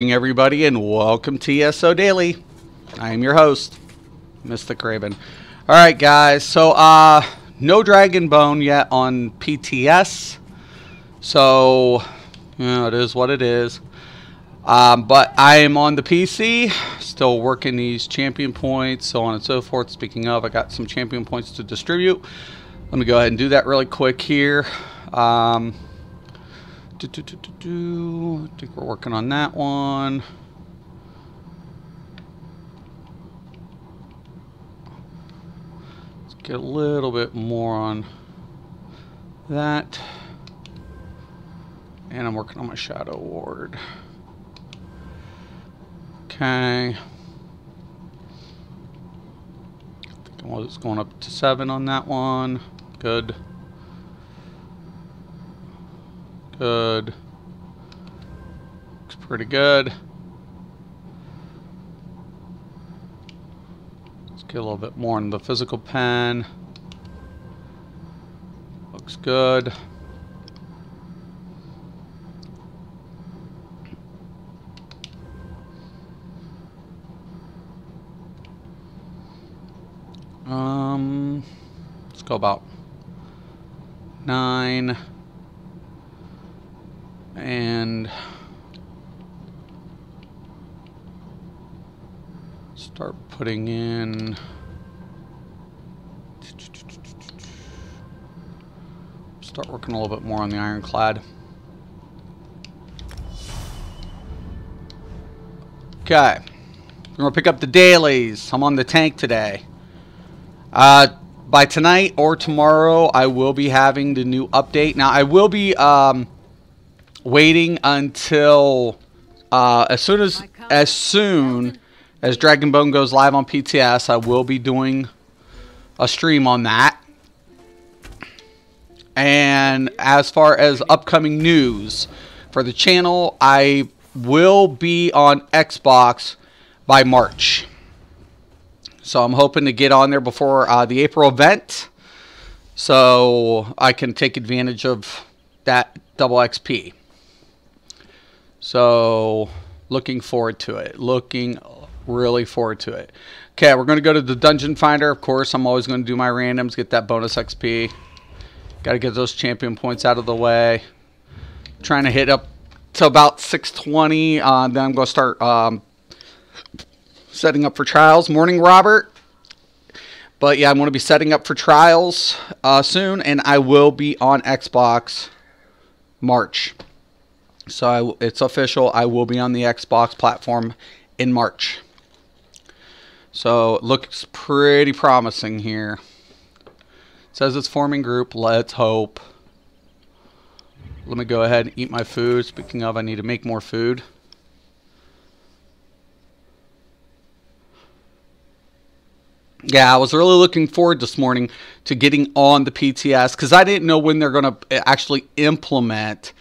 Everybody, and welcome to ESO Daily. I am your host, Mystic Raven. Alright guys, so no Dragon Bone yet on PTS, so it is what it is. But I am on the PC, still working these champion points, so on and so forth. Speaking of, I got some champion points to distribute. Let me go ahead and do that really quick here. I think we're working on that one. Let's get a little bit more on that. And I'm working on my Shadow Ward. Okay. I think I was going up to 7 on that one. Good. Good. Looks pretty good. Let's get a little bit more in the physical pen. Looks good. Let's go about 9. And start putting in working a little bit more on the ironclad. Okay, we're gonna pick up the dailies. I'm on the tank today. By tonight or tomorrow I will be having the new update. Now I will be waiting until as soon as Dragon Bone goes live on PTS, I will be doing a stream on that. And as far as upcoming news for the channel, I will be on Xbox by March. So I'm hoping to get on there before the April event, so I can take advantage of that double XP. So, looking forward to it. Looking really forward to it. Okay, we're going to go to the Dungeon Finder. Of course, I'm always going to do my randoms, get that bonus XP. Got to get those champion points out of the way. Trying to hit up to about 620. Then I'm going to start setting up for trials. Morning, Robert. But yeah, I'm going to be setting up for trials soon, and I will be on Xbox March. So it's official. I will be on the Xbox platform in March. So it looks pretty promising here. It says it's forming group. Let's hope. Let me go ahead and eat my food. Speaking of, I need to make more food. Yeah, I was really looking forward this morning to getting on the PTS because I didn't know when they're going to actually implement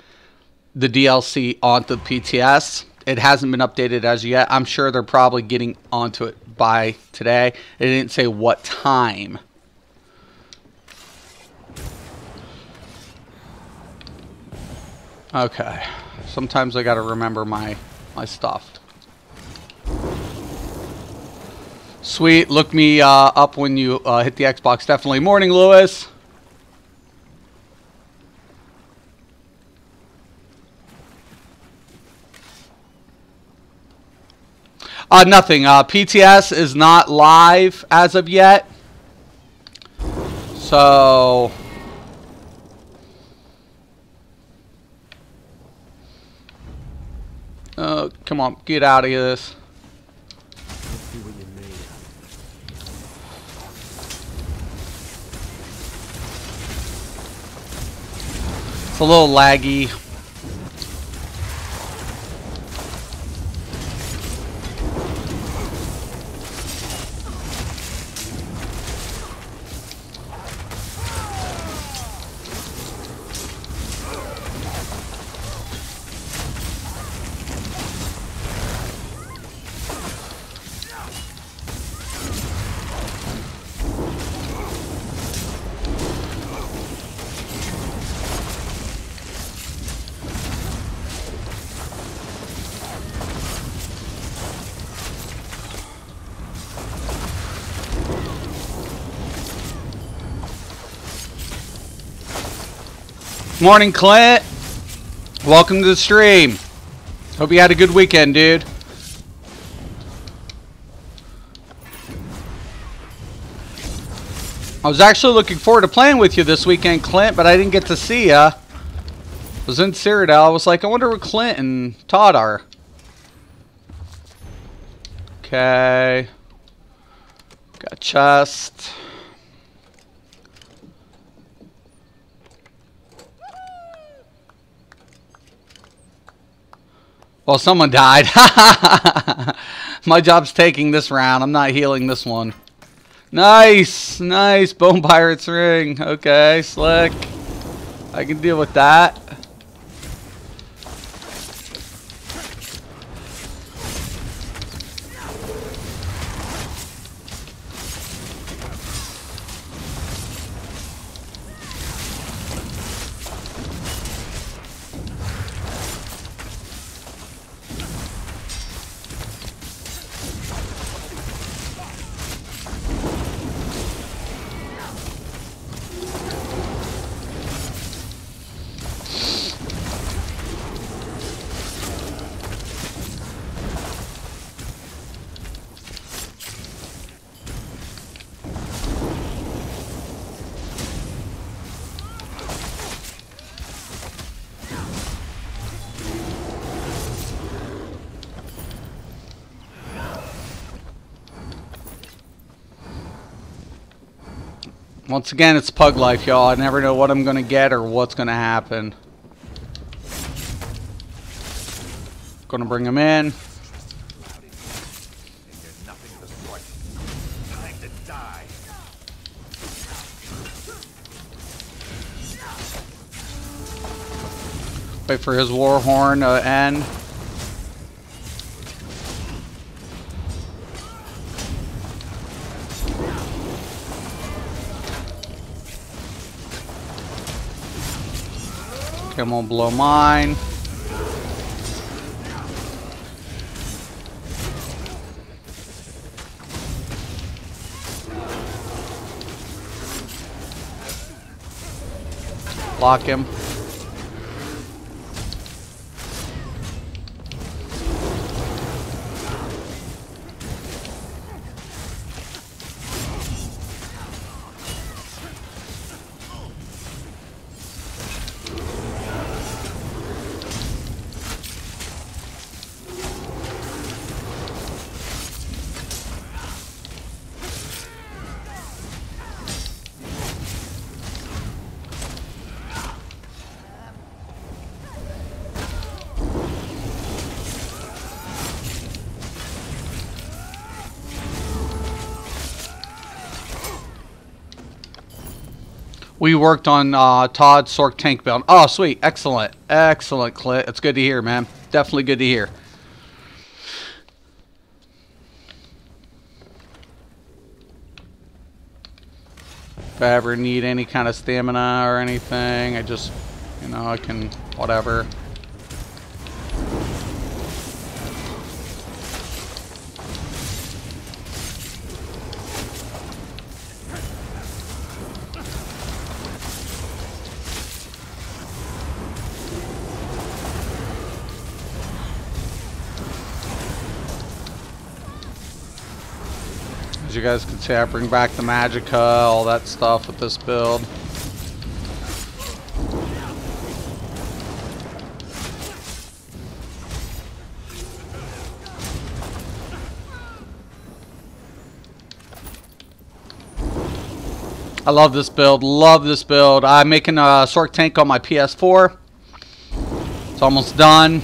the DLC onto the PTS. It hasn't been updated as yet. I'm sure they're probably getting onto it by today. They didn't say what time. Okay. Sometimes I gotta remember my stuff. Sweet. Look me up when you hit the Xbox. Definitely. Morning, Lewis. Nothing. PTS is not live as of yet. So come on, get out of this. It's a little laggy. Morning, Clint. Welcome to the stream. Hope you had a good weekend, dude. I was actually looking forward to playing with you this weekend, Clint, but I didn't get to see ya. I was in Cyrodiil. I was like, I wonder where Clint and Todd are. Okay. Got a chest. Well, someone died. My job's taking this round. I'm not healing this one. Nice, nice. Bone Pirate's ring. Okay, slick. I can deal with that. Once again, it's pug life, y'all. I never know what I'm going to get or what's going to happen. Going to bring him in. Wait for his war horn to end. I'm gonna blow mine. Lock him. We worked on Todd's Sork tank build. Oh, sweet. Excellent. Excellent, Clint. It's good to hear, man. Definitely good to hear. If I ever need any kind of stamina or anything, I just, you know, I can, whatever. As you guys can see, I bring back the Magicka, all that stuff with this build. I love this build, love this build. I'm making a Sork tank on my PS4. It's almost done.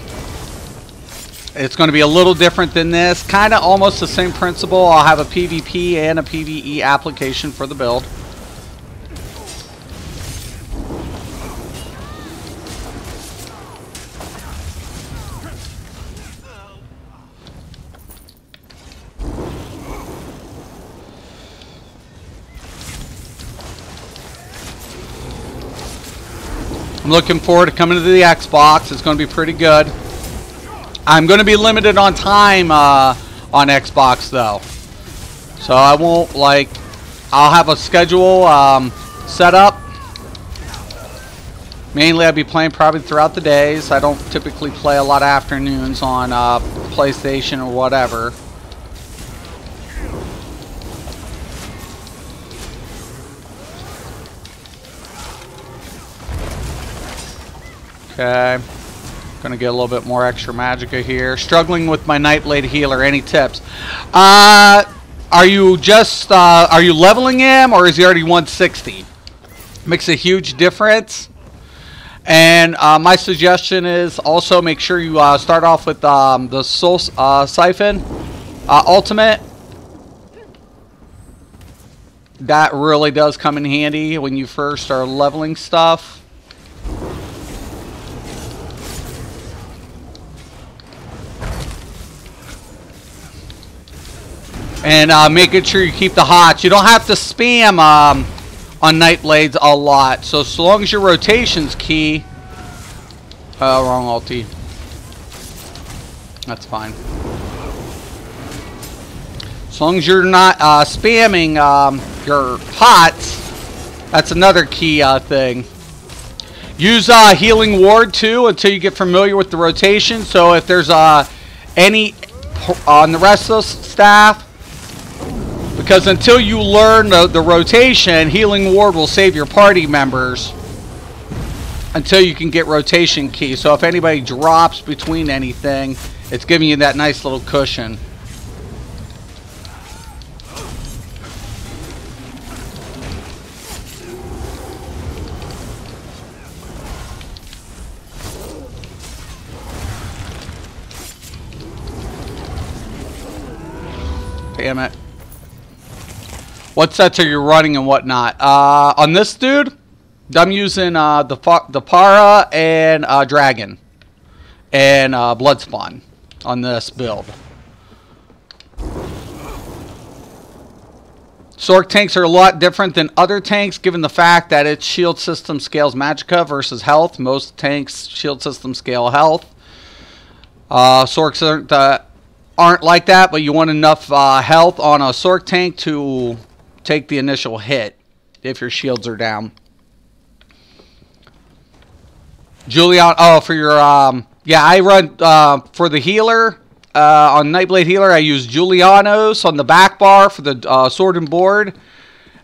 It's going to be a little different than this. Kind of almost the same principle. I'll have a PvP and a PvE application for the build. I'm looking forward to coming to the Xbox. It's going to be pretty good. I'm going to be limited on time on Xbox though, so I won't, like, I'll have a schedule set up, Mainly I'd be playing probably throughout the days. I don't typically play a lot of afternoons on PlayStation or whatever. Okay. Gonna get a little bit more extra magicka here. Struggling with my Nightblade healer. Any tips? Are you leveling him, or is he already 160? Makes a huge difference. And my suggestion is also make sure you start off with the Soul Siphon Ultimate. That really does come in handy when you first are leveling stuff. And making sure you keep the hots. You don't have to spam on Nightblades a lot. So long as your rotation's key. Wrong ulti. That's fine. As long as you're not spamming your hots, that's another key thing. Use Healing Ward too until you get familiar with the rotation. So if there's any on the rest of the staff, because until you learn the rotation, Healing Ward will save your party members until you can get rotation key. So if anybody drops between anything, it's giving you that nice little cushion. Damn it. What sets are you running and whatnot? On this dude, I'm using the Para and Dragon and Bloodspawn on this build. Sork tanks are a lot different than other tanks given the fact that its shield system scales magicka versus health. Most tanks' shield system scale health. Sorks aren't like that, but you want enough health on a Sork tank to take the initial hit if your shields are down. Julian, oh, for your yeah, I run for the healer on Nightblade healer. I use Julianos on the back bar for the sword and board,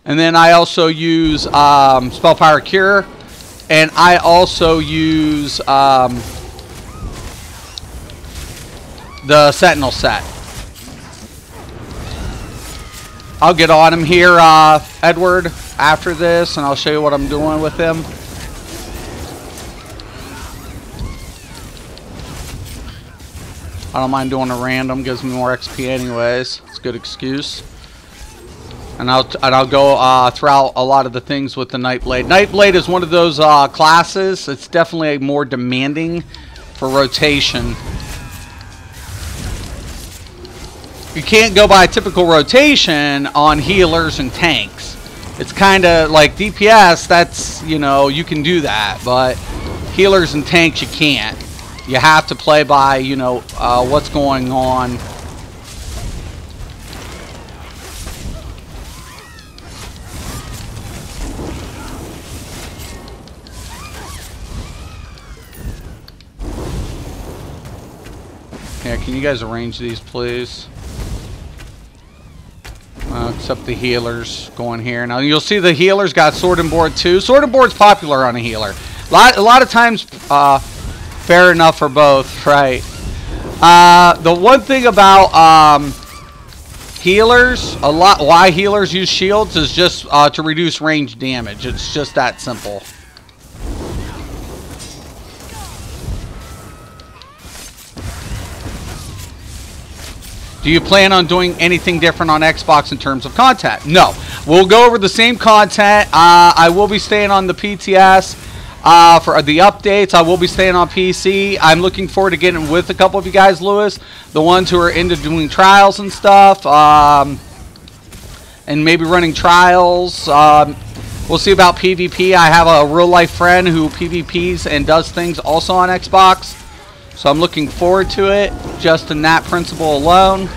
and then I also use Spell Power Cure, and I also use the Sentinel set. I'll get on him here, Edward, after this, and I'll show you what I'm doing with him. I don't mind doing a random, gives me more XP anyways. It's a good excuse. And I'll go throughout a lot of the things with the Nightblade. Nightblade is one of those classes. It's definitely more demanding for rotation. You can't go by a typical rotation on healers and tanks. It's kind of like DPS, that's, you know, you can do that, but healers and tanks you can't. You have to play by, you know, what's going on. Yeah, can you guys arrange these, please? Except the healers going here. Now you'll see the healers got sword and board too. Sword and board's popular on a healer. A lot of times, fair enough for both, right? The one thing about healers, why healers use shields is just to reduce range damage. It's just that simple. Do you plan on doing anything different on Xbox in terms of content? No. We'll go over the same content. I will be staying on the PTS for the updates. I will be staying on PC. I'm looking forward to getting with a couple of you guys, Lewis. The ones who are into doing trials and stuff. And maybe running trials. We'll see about PvP. I have a real-life friend who PvPs and does things also on Xbox. So I'm looking forward to it, just in that principle alone.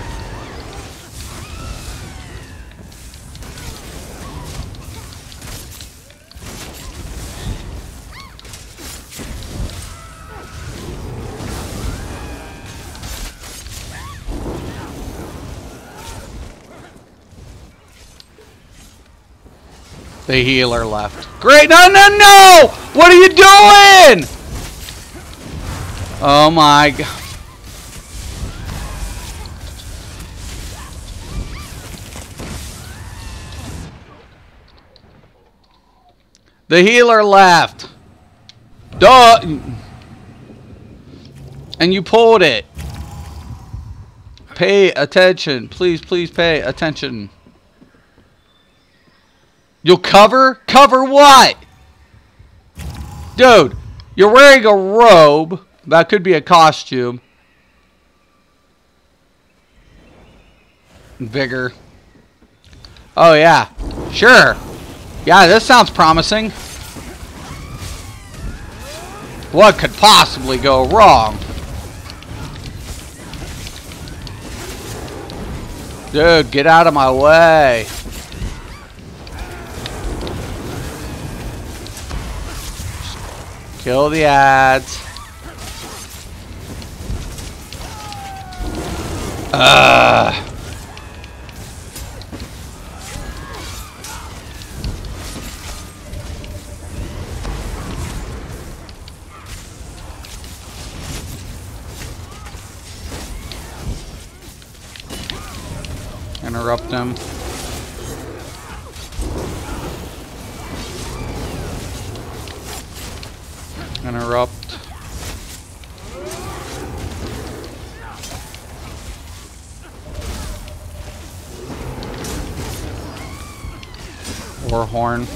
The healer left. Great. No, no, no! What are you doing? Oh my god. The healer left. Duh. And you pulled it. Pay attention. Please, please pay attention. You'll cover? Cover what? Dude, you're wearing a robe. That could be a costume. Vigor. Oh, yeah. Sure. Yeah, this sounds promising. What could possibly go wrong? Dude, get out of my way. Kill the ads. Interrupt him. Interrupt. War horn.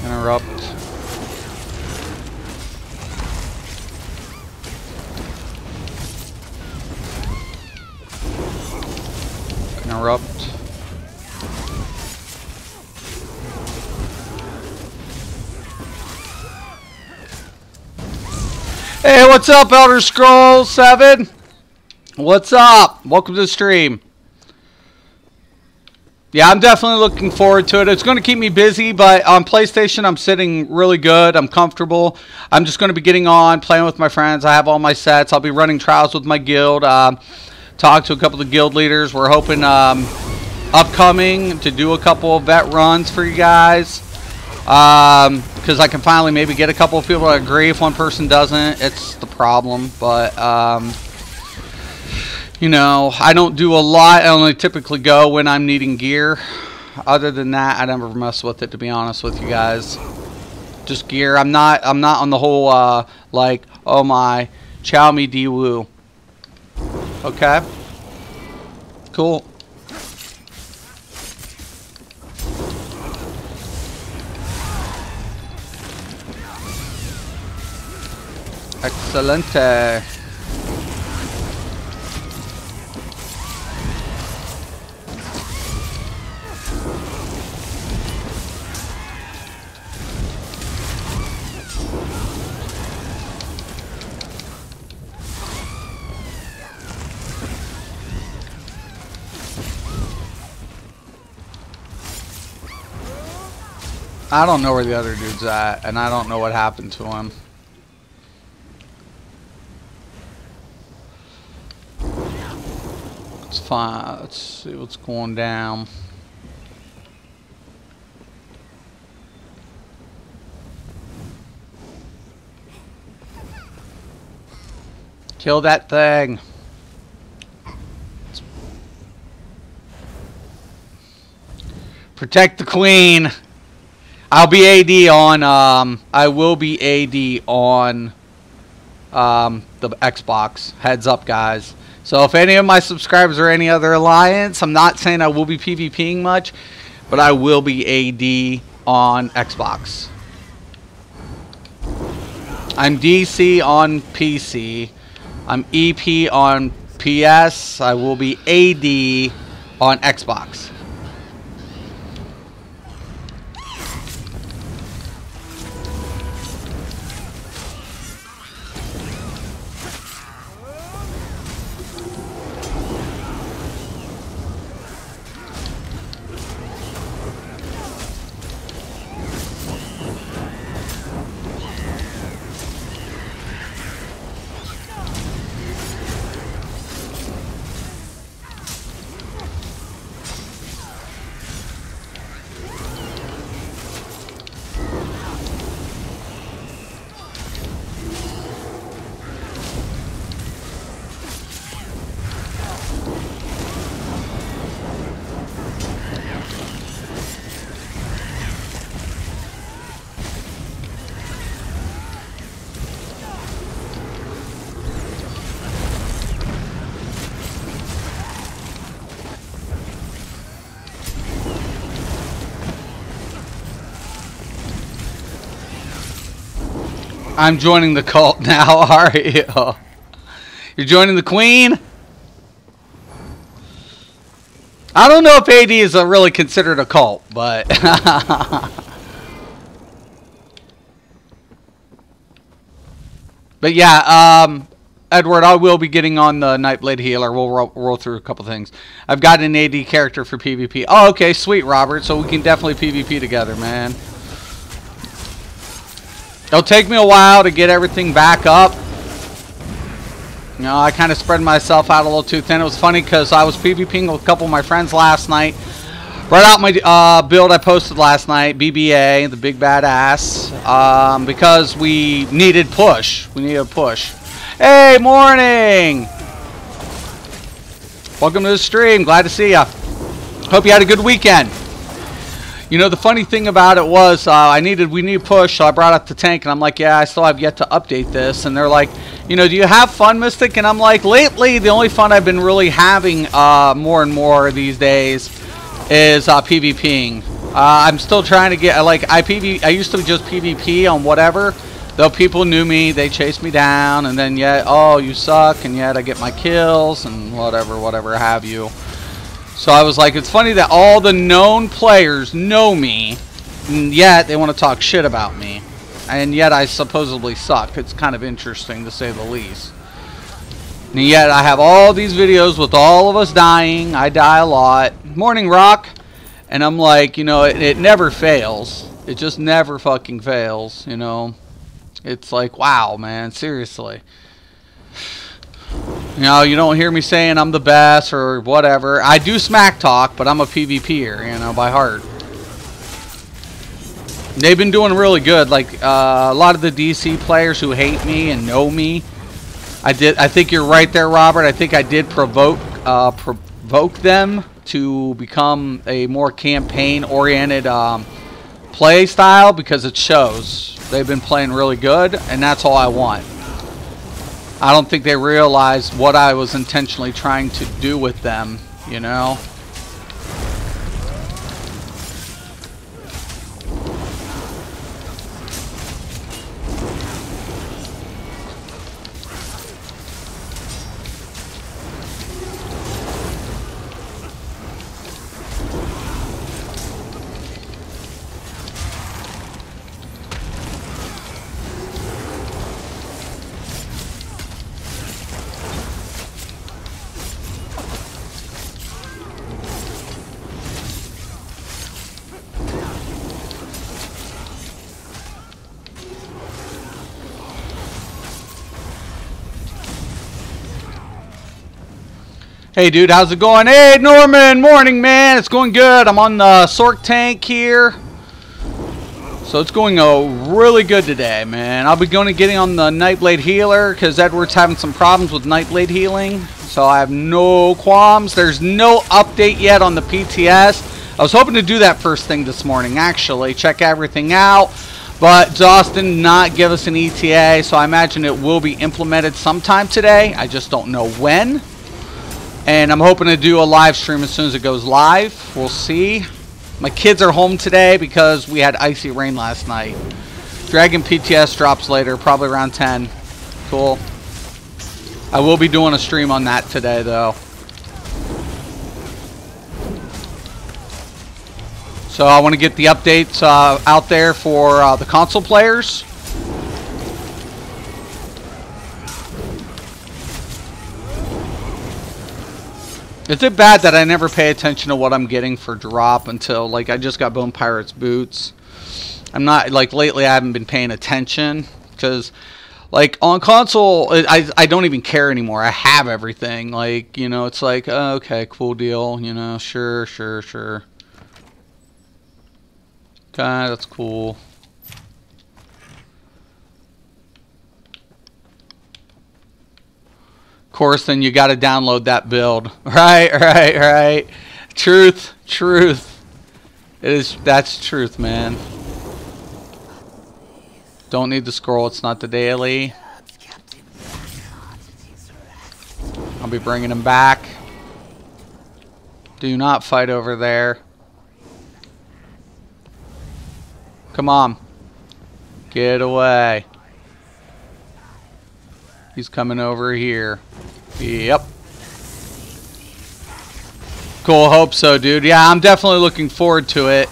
Interrupt. Interrupt. Hey, what's up, Elder Scrolls 7? What's up? Welcome to the stream. Yeah, I'm definitely looking forward to it. It's going to keep me busy, but on PlayStation, I'm sitting really good. I'm comfortable. I'm just going to be getting on, playing with my friends. I have all my sets. I'll be running trials with my guild. Talk to a couple of the guild leaders. We're hoping upcoming to do a couple of vet runs for you guys. Because I can finally maybe get a couple of people to agree. If one person doesn't, it's the problem. But, you know, I don't do a lot. I only typically go when I'm needing gear. Other than that, I never mess with it, to be honest with you guys. Just gear. I'm not on the whole, like, oh my, chow me dee woo. Okay. Cool. Excelente. I don't know where the other dude's at, and I don't know what happened to him. It's fine. Let's see what's going down. Kill that thing. Protect the queen. I'll be AD on, I will be AD on, the Xbox. Heads up, guys. So if any of my subscribers are any other alliance, I'm not saying I will be PvPing much, but I will be AD on Xbox. I'm DC on PC. I'm EP on PS. I will be AD on Xbox. I'm joining the cult now, are you? You're joining the queen? I don't know if AD is really considered a cult, but... But yeah, Edward, I will be getting on the Nightblade Healer. We'll roll through a couple things. I've got an AD character for PvP. Oh, okay, sweet, Robert. So we can definitely PvP together, man. It'll take me a while to get everything back up. You know, I kind of spread myself out a little too thin. It was funny because I was PvPing with a couple of my friends last night. Brought out my build I posted last night, BBA, the big badass, because we needed push. We needed a push. Hey, morning! Welcome to the stream. Glad to see ya. Hope you had a good weekend. You know, the funny thing about it was we need push, so I brought up the tank, and I'm like, yeah, I still have yet to update this. And they're like, you know, do you have fun, Mystic? And I'm like, lately, the only fun I've been really having more and more these days is PvPing. I'm still trying to get, I used to just PvP on whatever. Though people knew me, they chased me down, and then yet, oh, you suck, and yet I get my kills, and whatever have you. So I was like, it's funny that all the known players know me, and yet they want to talk shit about me. And yet I supposedly suck. It's kind of interesting, to say the least. And yet I have all these videos with all of us dying. I die a lot. Morning, Rock. And I'm like, you know, it never fails. It just never fucking fails, you know. It's like, wow, man, seriously. You know, you don't hear me saying I'm the best or whatever. I do smack talk, but I'm a PvPer, you know, by heart. They've been doing really good. Like, a lot of the DC players who hate me and know me, I think you're right there, Robert. I think I did provoke them to become a more campaign-oriented play style, because it shows. They've been playing really good, and that's all I want. I don't think they realized what I was intentionally trying to do with them, you know? Hey dude, how's it going? Hey Norman, morning man. It's going good. I'm on the Sork tank here. So it's going really good today, man. I'll be getting on the Nightblade Healer because Edward's having some problems with Nightblade healing. So I have no qualms. There's no update yet on the PTS. I was hoping to do that first thing this morning, actually. Check everything out. But DOS did not give us an ETA, so I imagine it will be implemented sometime today. I just don't know when. And I'm hoping to do a live stream as soon as it goes live. We'll see. My kids are home today because we had icy rain last night. Dragon PTS drops later, probably around 10. Cool. I will be doing a stream on that today, though. So I want to get the updates out there for the console players. Is it bad that I never pay attention to what I'm getting for drop until, like, I just got Bone Pirate's boots? I'm not, like, lately I haven't been paying attention because, like, on console, I don't even care anymore. I have everything. Like, you know, it's like, oh, okay, cool deal. You know, sure. Okay, that's cool. Of course, then you got to download that build. Right. Truth. That's truth, man. Don't need the scroll. It's not the daily. I'll be bringing him back. Do not fight over there. Come on. Get away. He's coming over here. Yep. Cool, hope so, dude. Yeah, I'm definitely looking forward to it.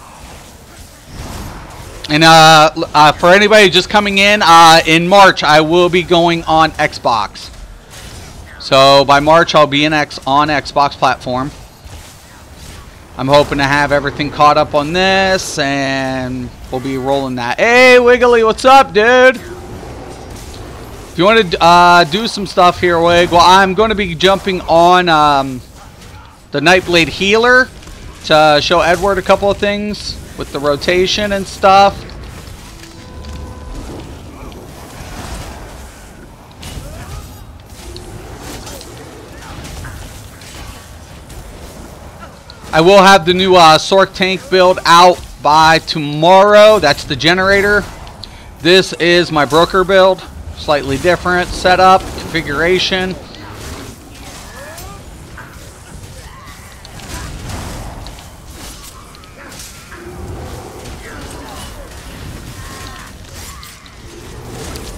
And for anybody just coming in March, I will be going on Xbox. So by March, I'll be on Xbox platform. I'm hoping to have everything caught up on this, and we'll be rolling that. Hey, Wiggly, what's up, dude? If you want to do some stuff here, Wig, well, I'm going to be jumping on the Nightblade Healer to show Edward a couple of things with the rotation and stuff. I will have the new Sork tank build out by tomorrow. That's the generator. This is my broker build. Slightly different setup, configuration.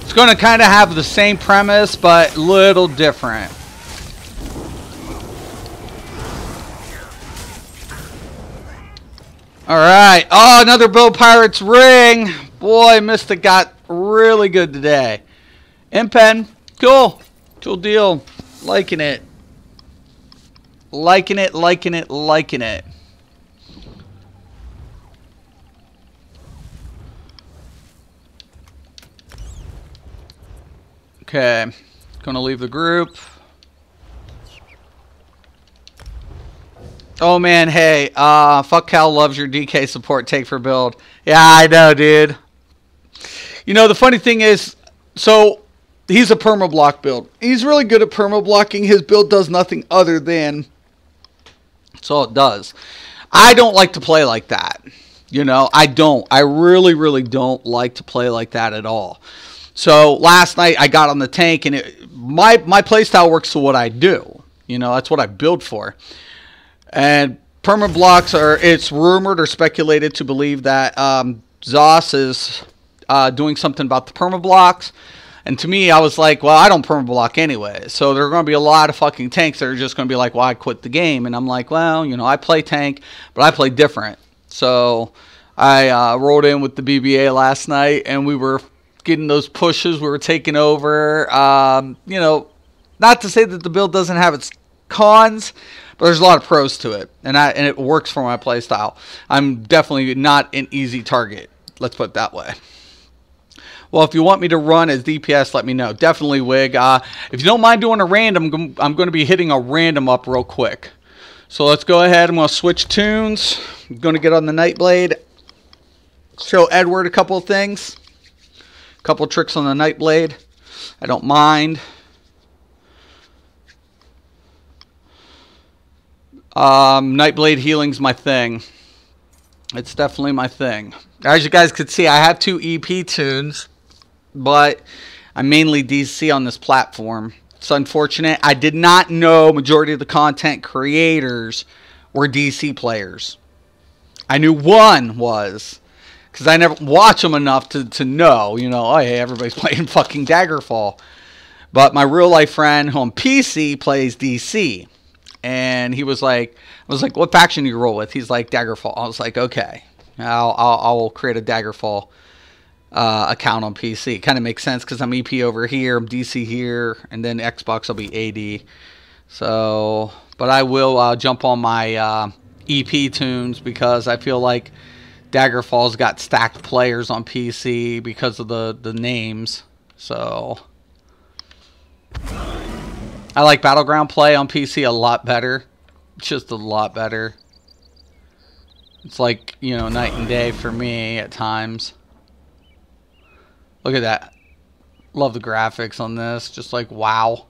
It's going to kind of have the same premise, but a little different. Alright. Oh, another Bill Pirates ring. Boy, Mystic got really good today. Impen. Cool. Cool deal. Liking it. Liking it, liking it, liking it. Okay. Gonna leave the group. Oh man, hey, fuck Cal loves your DK support take for build. Yeah, I know, dude. You know, the funny thing is, so he's a perma-block build. He's really good at perma-blocking. His build does nothing other than, that's all it does. I don't like to play like that. You know, I don't. I really, really don't like to play like that at all. So last night I got on the tank, and my playstyle works to what I do. You know, that's what I build for. And perma-blocks are, it's rumored or speculated to believe that Zos is doing something about the perma-blocks. And to me, I was like, well, I don't perma-block anyway. So there are going to be a lot of fucking tanks that are just going to be like, well, I quit the game. And I'm like, well, you know, I play tank, but I play different. So I rolled in with the BBA last night, and we were getting those pushes. We were taking over. You know, not to say that the build doesn't have its cons, but there's a lot of pros to it, and it works for my play style. I'm definitely not an easy target. Let's put it that way. Well, if you want me to run as DPS, let me know. Definitely, Wig. If you don't mind doing a random, I'm going to be hitting a random up real quick. So let's go ahead. I'm going to switch tunes. I'm going to get on the Nightblade. Show Edward a couple of things. A couple of tricks on the Nightblade. I don't mind. Nightblade healing's my thing. It's definitely my thing. As you guys could see, I have 2 EP tunes, but I'm mainly DC on this platform. It's unfortunate. I did not know majority of the content creators were DC players. I knew one was, because I never watch them enough to know, you know, oh, hey, everybody's playing fucking Daggerfall. But my real life friend who on PC plays DC. And he was like, I was like, what faction do you roll with? He's like, Daggerfall. I was like, okay, I'll create a Daggerfall account on PC. Kind of makes sense because I'm EP over here, I'm DC here, and then Xbox will be AD. So, but I will jump on my EP tunes because I feel like Daggerfall's got stacked players on PC because of the names. So I like Battleground play on PC a lot better. Just a lot better. It's like, you know, night and day for me at times. Look at that. Love the graphics on this. Just like, wow.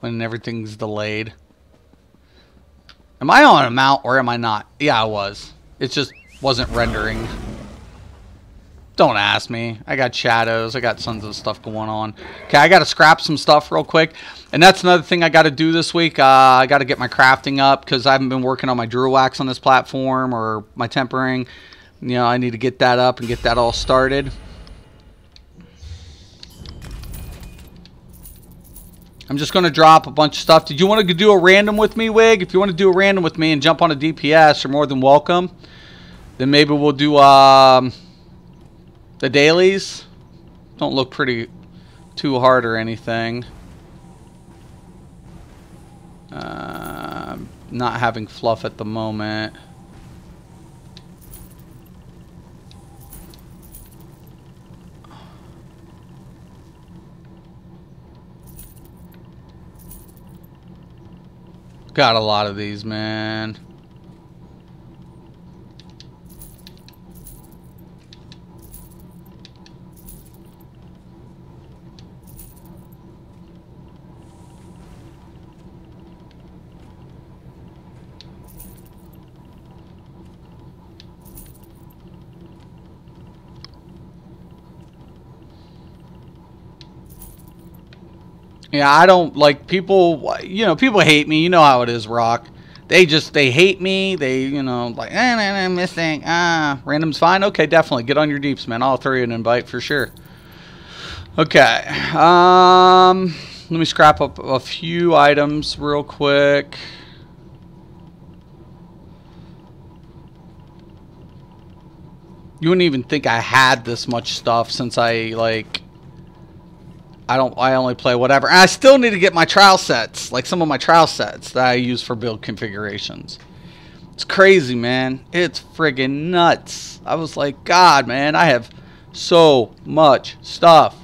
When everything's delayed. Am I on a mount or am I not? Yeah, I was. It just wasn't rendering. Don't ask me. I got shadows. I got tons of stuff going on. Okay, I got to scrap some stuff real quick. And that's another thing I got to do this week. I got to get my crafting up because I haven't been working on my drill wax on this platform or my tempering. You know, I need to get that up and get that all started. I'm just going to drop a bunch of stuff. Did you want to do a random with me, Wig? If you want to do a random with me and jump on a DPS, you're more than welcome. Then maybe we'll do the dailies. Don't look pretty too hard or anything. Not having fluff at the moment. Got a lot of these, man. Yeah, I don't like people, you know, people hate me. You know how it is, Rock. They hate me. They, you know, like, I'm missing. Random's fine. Okay, definitely. Get on your deeps, man. I'll throw you an invite for sure. Okay. Let me scrap up a few items real quick. You wouldn't even think I had this much stuff since I, like... I only play whatever. And I still need to get my trial sets, like some of my trial sets that I use for build configurations. It's crazy, man. It's friggin' nuts. I was like, God, man, I have so much stuff.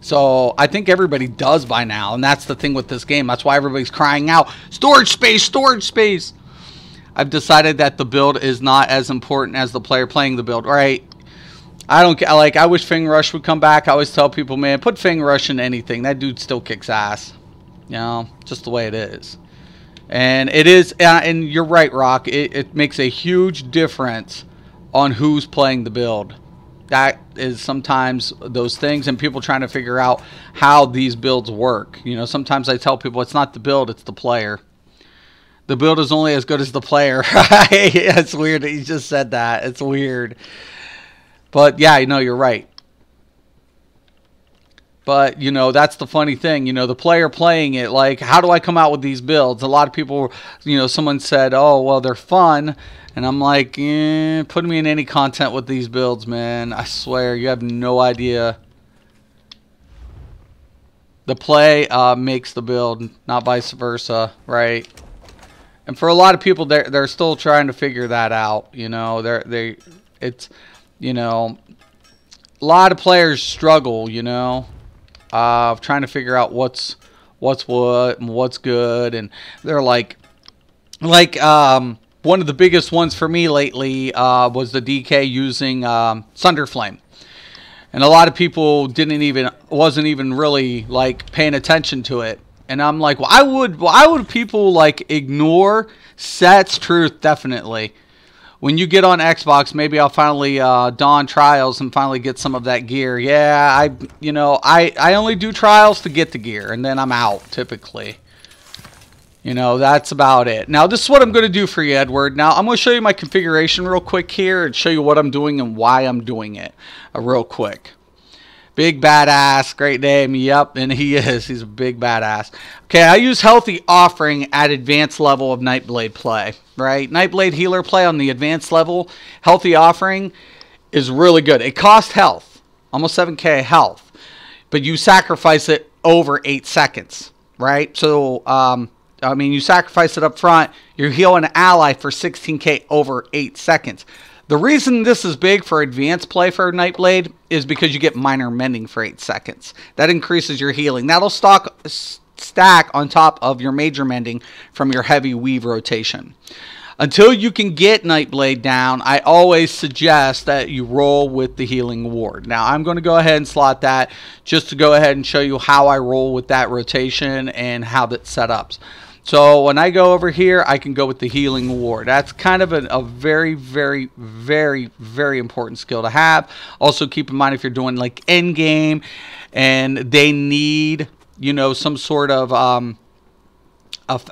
So I think everybody does by now, and that's the thing with this game. That's why everybody's crying out, storage space, storage space. I've decided that the build is not as important as the player playing the build, right? I don't get, like, I wish Fing Rush would come back. I always tell people, man, put Fing Rush in anything. That dude still kicks ass. You know, just the way it is. And it is, and you're right, Rock. It makes a huge difference on who's playing the build. That is sometimes those things, and people trying to figure out how these builds work. You know, sometimes I tell people it's not the build, it's the player. The build is only as good as the player. It's weird that you just said that. It's weird. But, yeah, you know, you're right. But, you know, that's the funny thing. You know, the player playing it, like, how do I come out with these builds? A lot of people, you know, someone said, oh, well, they're fun. And I'm like, put me in any content with these builds, man. I swear, you have no idea. The play makes the build, not vice versa, right? And for a lot of people, they're still trying to figure that out. You know, it's, you know, a lot of players struggle. You know, trying to figure out what's what and what's good, and they're like one of the biggest ones for me lately was the DK using Sunderflame. And a lot of people wasn't even really like paying attention to it. And I'm like, why would people like ignore sets? Truth, definitely. When you get on Xbox, maybe I'll finally don trials and finally get some of that gear. Yeah, I only do trials to get the gear, and then I'm out typically. You know, that's about it. Now, this is what I'm going to do for you, Edward. Now, I'm going to show you my configuration real quick here and show you what I'm doing and why I'm doing it real quick. Big badass, great name, yep, and he is. He's a big badass. Okay, I use Healthy Offering at advanced level of Nightblade play, right? Nightblade healer play on the advanced level. Healthy Offering is really good. It costs health, almost 7k health, but you sacrifice it over 8 seconds, right? So, I mean, you sacrifice it up front, you heal an ally for 16k over 8 seconds. The reason this is big for advanced play for Nightblade is because you get minor mending for 8 seconds. That increases your healing. That'll stack on top of your major mending from your heavy weave rotation. Until you can get Nightblade down, I always suggest that you roll with the Healing Ward. Now, I'm going to go ahead and slot that just to go ahead and show you how I roll with that rotation and how that's set up. So when I go over here, I can go with the Healing Ward. That's kind of a very, very, very, very important skill to have. Also, keep in mind if you're doing like end game and they need, you know, some sort of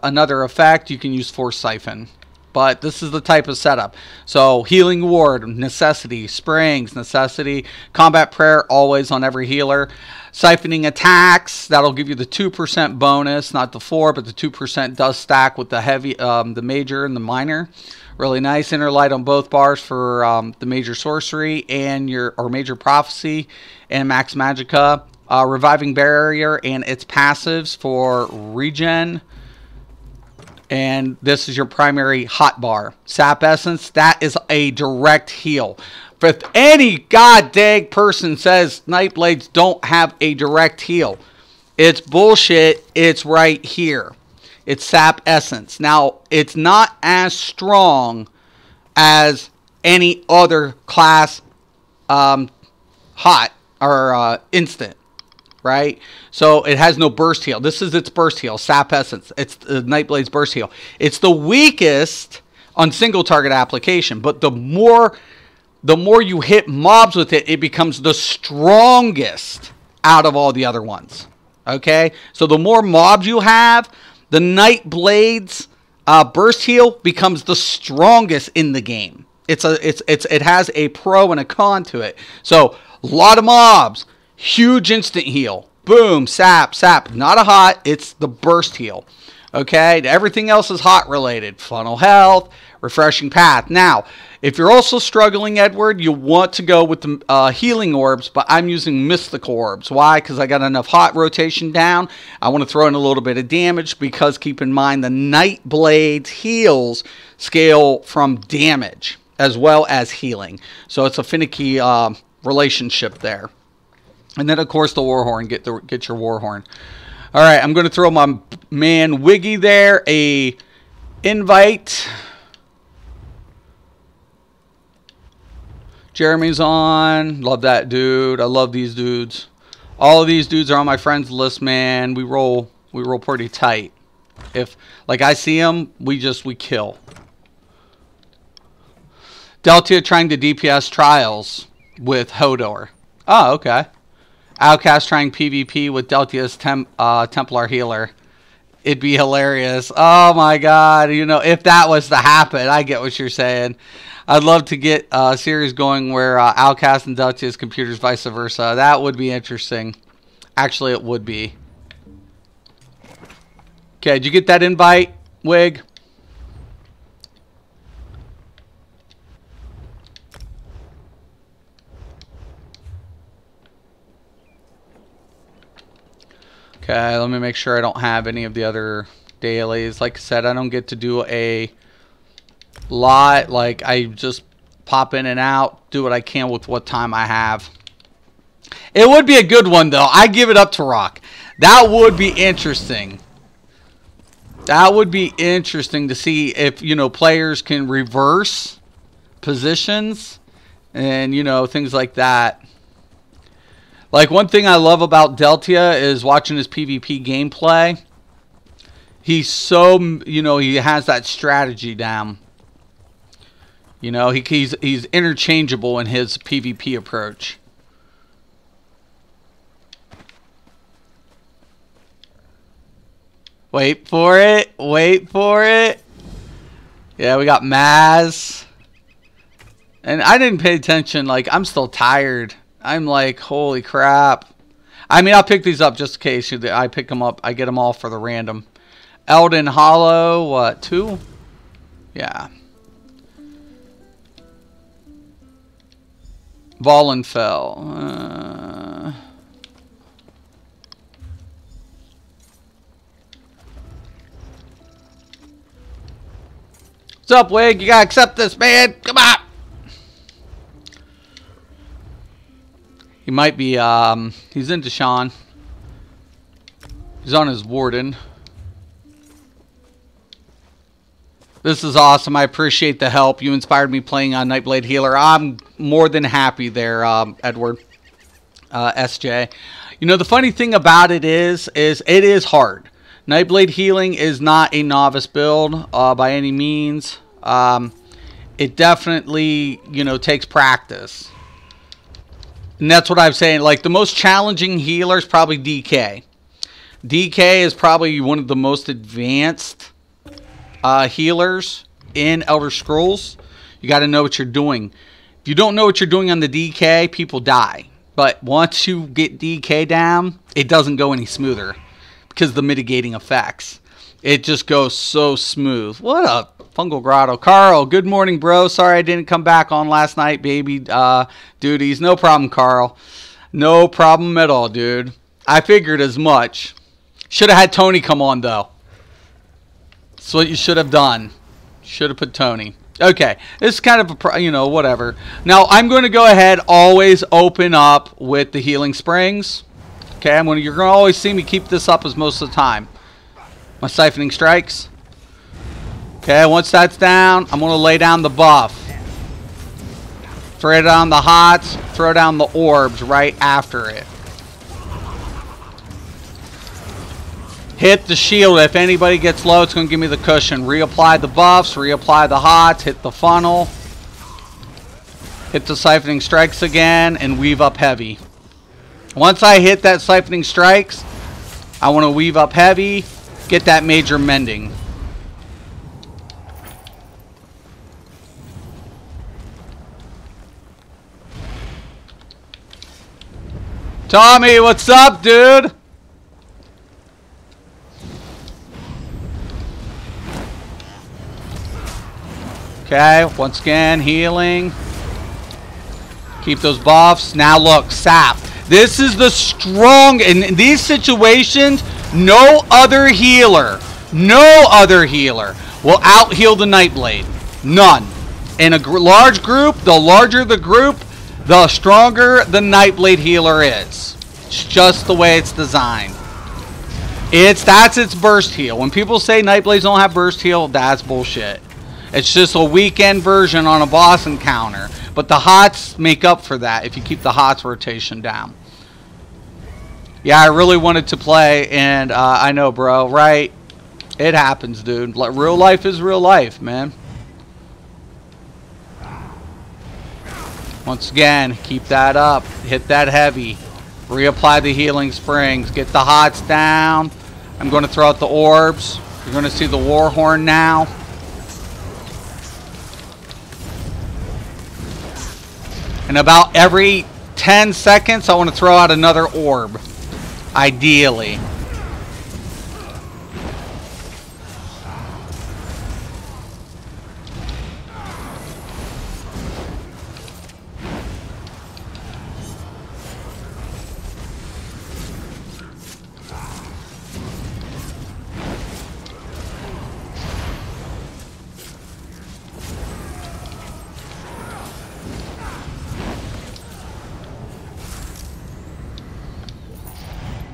another effect, you can use Force Siphon. but this is the type of setup. So healing ward, necessity, springs, necessity, combat prayer, always on every healer. Siphoning attacks, that'll give you the 2% bonus, not the 4, but the 2% does stack with the heavy, the major and the minor. Really nice. Inner light on both bars for the major sorcery and major prophecy and max magicka. Reviving barrier and its passives for regen. And this is your primary hot bar. Sap Essence, that is a direct heal. If any god dang person says Nightblades don't have a direct heal, it's bullshit. It's right here. It's Sap Essence. Now, it's not as strong as any other class hot or instant. Right? So it has no burst heal. This is its burst heal, Sap Essence. It's the Nightblade's burst heal. It's the weakest on single target application, but the more you hit mobs with it, it becomes the strongest out of all the other ones. Okay? So the more mobs you have, the Nightblade's burst heal becomes the strongest in the game. It has a pro and a con to it. So a lot of mobs. Huge instant heal. Boom. Sap. Not a hot. It's the burst heal. Okay. Everything else is hot related. Funnel health. Refreshing path. Now, if you're also struggling, Edward, you want to go with the healing orbs, but I'm using mystical orbs. Why? Because I got enough hot rotation down. I want to throw in a little bit of damage because keep in mind the Nightblade's heals scale from damage as well as healing. So it's a finicky relationship there. And then, of course, the Warhorn. Get your Warhorn. All right, I'm going to throw my man Wiggy there a invite. Jeremy's on. Love that dude. I love these dudes. All of these dudes are on my friends list, man. We roll pretty tight. If like I see them, we kill. Delta trying to DPS trials with Hodor. Oh, okay. Outcast trying PvP with Deltia's Templar healer. It'd be hilarious. Oh my god. You know, if that was to happen, I get what you're saying. I'd love to get a series going where Outcast and Deltia's computers vice versa. That would be interesting. Actually, it would be. Okay, did you get that invite, Wig? Okay, let me make sure I don't have any of the other dailies. Like I said, I don't get to do a lot. Like, I just pop in and out, do what I can with what time I have. It would be a good one, though. I give it up to Rock. That would be interesting. That would be interesting to see if, you know, players can reverse positions and, you know, things like that. Like, one thing I love about Deltia is watching his PvP gameplay. He's so, you know, he has that strategy down. You know, he's interchangeable in his PvP approach. Wait for it. Wait for it. Yeah, we got Maz. And I didn't pay attention. Like, I'm still tired. I'm like, holy crap. I mean, I'll pick these up just in case. I pick them up. I get them all for the random. Elden Hollow, what, 2? Yeah. Vollenfell. What's up, Wig? You gotta accept this, man. Come on. He might be, he's into Sean. He's on his Warden. This is awesome. I appreciate the help. You inspired me playing on Nightblade Healer. I'm more than happy there, Edward. SJ. You know, the funny thing about it is it is hard. Nightblade Healing is not a novice build by any means. It definitely, you know, takes practice. And that's what I'm saying. Like, the most challenging healer is probably DK. DK is probably one of the most advanced healers in Elder Scrolls, you got to know what you're doing. If you don't know what you're doing on the DK, people die. But once you get DK down, it doesn't go any smoother because of the mitigating effects. It just goes so smooth. What a fungal grotto. Carl, good morning, bro. Sorry I didn't come back on last night, baby duties. No problem, Carl. No problem at all, dude. I figured as much. Should have had Tony come on, though. That's what you should have done. Should have put Tony. Okay, this is kind of a, whatever. Now, I'm going to go ahead, always open up with the healing springs. Okay, you're going to always see me keep this up as most of the time. My siphoning strikes. Okay, once that's down, I'm going to lay down the buff. Throw down the hots, throw down the orbs right after it. Hit the shield. If anybody gets low, it's going to give me the cushion. Reapply the buffs, reapply the hots, hit the funnel. Hit the siphoning strikes again, and weave up heavy. Once I hit that siphoning strikes, I want to weave up heavy, get that major mending. Tommy, what's up, dude? Okay, once again, healing. Keep those buffs. Now look, sap. This is the strong, in these situations, no other healer will out-heal the Nightblade. None. In a large group, the larger the group, the stronger the Nightblade healer is. It's just the way it's designed. That's its burst heal. When people say Nightblades don't have burst heal, that's bullshit. It's just a weekend version on a boss encounter. But the hots make up for that if you keep the hots rotation down. Yeah, I really wanted to play, and I know, bro, right? It happens, dude. Real life is real life, man. Once again, keep that up. Hit that heavy. Reapply the healing springs. Get the hots down. I'm going to throw out the orbs. You're going to see the war horn now. And about every 10 seconds, I want to throw out another orb. Ideally.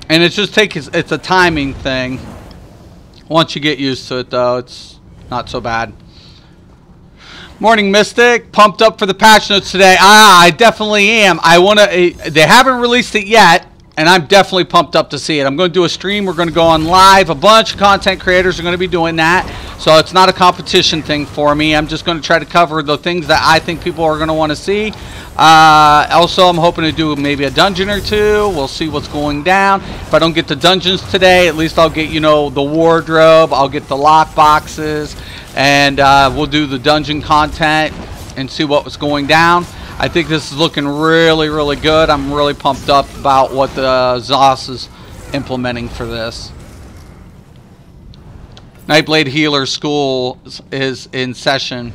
And it's a timing thing. Once you get used to it, though, it's not so bad. Morning, Mystic. Pumped up for the patch notes today. I definitely am. They haven't released it yet, and I'm definitely pumped up to see it. I'm going to do a stream. We're going to go on live. A bunch of content creators are going to be doing that. So it's not a competition thing for me. I'm just going to try to cover the things that I think people are going to want to see. Also, I'm hoping to do maybe a dungeon or two. We'll see what's going down. If I don't get the dungeons today, at least I'll get, the wardrobe. I'll get the lock boxes. And we'll do the dungeon content and see what was going down. I think this is looking really, really good. I'm really pumped up about what the ZOS is implementing for this. Nightblade Healer School is in session.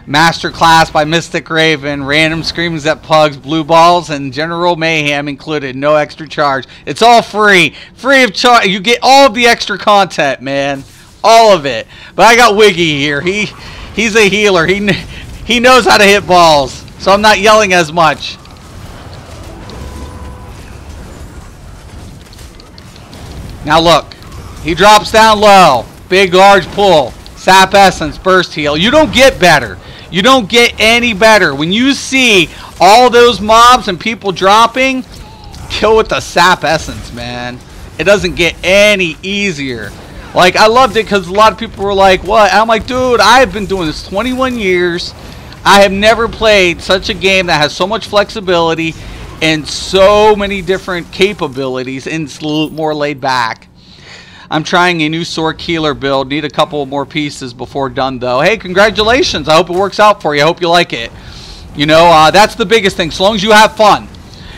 Masterclass by Mystic Raven. Random screams at pugs, blue balls, and general mayhem included. No extra charge. It's all free. Free of charge. You get all of the extra content, man. All of it. But I got Wiggy here. He's a healer. He knows how to hit balls. So I'm not yelling as much. Now look. He drops down low. Big, large pull. Sap Essence, Burst Heal. You don't get better. You don't get any better. When you see all those mobs and people dropping, kill with the Sap Essence, man. It doesn't get any easier. Like, I loved it because a lot of people were like, what? I'm like, dude, I've been doing this 21 years. I have never played such a game that has so much flexibility and so many different capabilities and it's more laid back. I'm trying a new sword healer build. Need a couple more pieces before done, though. Hey, congratulations. I hope it works out for you. I hope you like it. You know, that's the biggest thing. So long as you have fun.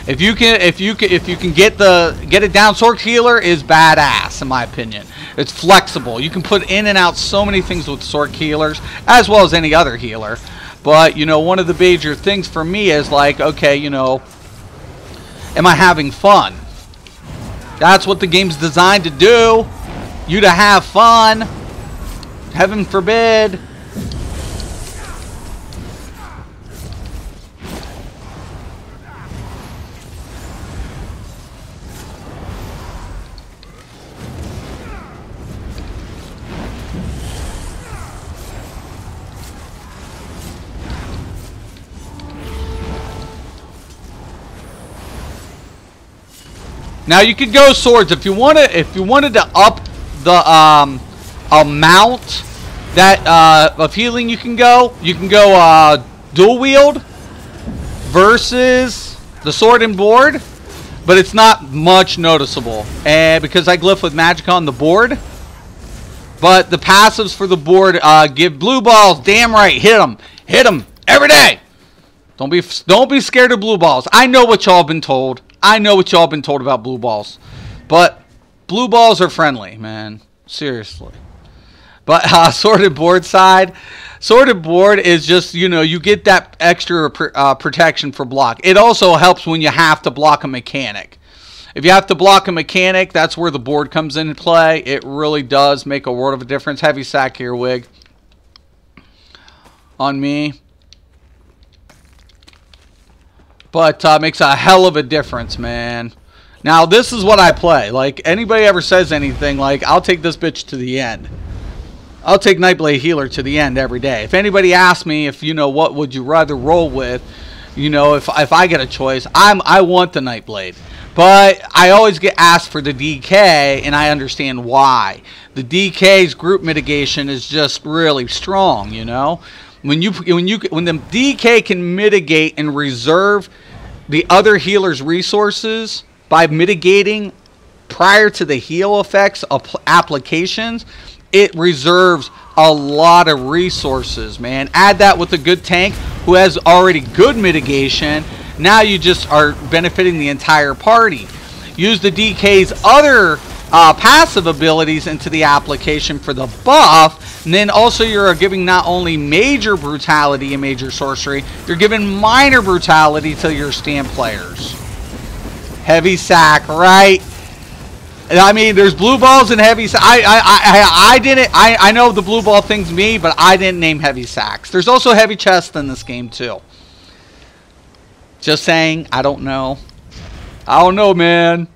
If you can get it down, sword healer is badass in my opinion. It's flexible. You can put in and out so many things with sword healers, as well as any other healer. But you know, one of the major things for me is like, okay, you know, am I having fun? That's what the game's designed to do. You to have fun. Heaven forbid. Now you could go swords if you wanted. If you wanted to up the amount that of healing, you can go. You can go dual wield versus the sword and board, but it's not much noticeable. And because I glyph with magic on the board, but the passives for the board give blue balls. Damn right, hit them every day. Don't be scared of blue balls. I know what y'all been told. I know what y'all been told about blue balls. But blue balls are friendly, man. Seriously. But sorted board side. Sorted board is just, you know, you get that extra protection for block. It also helps when you have to block a mechanic. If you have to block a mechanic, that's where the board comes into play. It really does make a world of a difference. Heavy sack here, Wig. On me. But makes a hell of a difference, man. Now, this is what I play. Like, anybody ever says anything, like, I'll take this bitch to the end. I'll take Nightblade Healer to the end every day. If anybody asks me if, you know, what would you rather roll with, you know, if I get a choice, I want the Nightblade. But I always get asked for the DK, and I understand why. The DK's group mitigation is just really strong, you know. When the DK can mitigate and reserve the other healer's resources by mitigating prior to the heal effects of applications, it reserves a lot of resources, man. Add that with a good tank who has already good mitigation. Now you just are benefiting the entire party. Use the DK's other passive abilities into the application for the buff, and then also you're giving not only major brutality and major sorcery, you're giving minor brutality to your stand players. Heavy sack, right? I mean, there's blue balls and heavy sack. I know the blue ball thing's me, but I didn't name heavy sacks. There's also heavy chest in this game too. Just saying, I don't know. I don't know, man.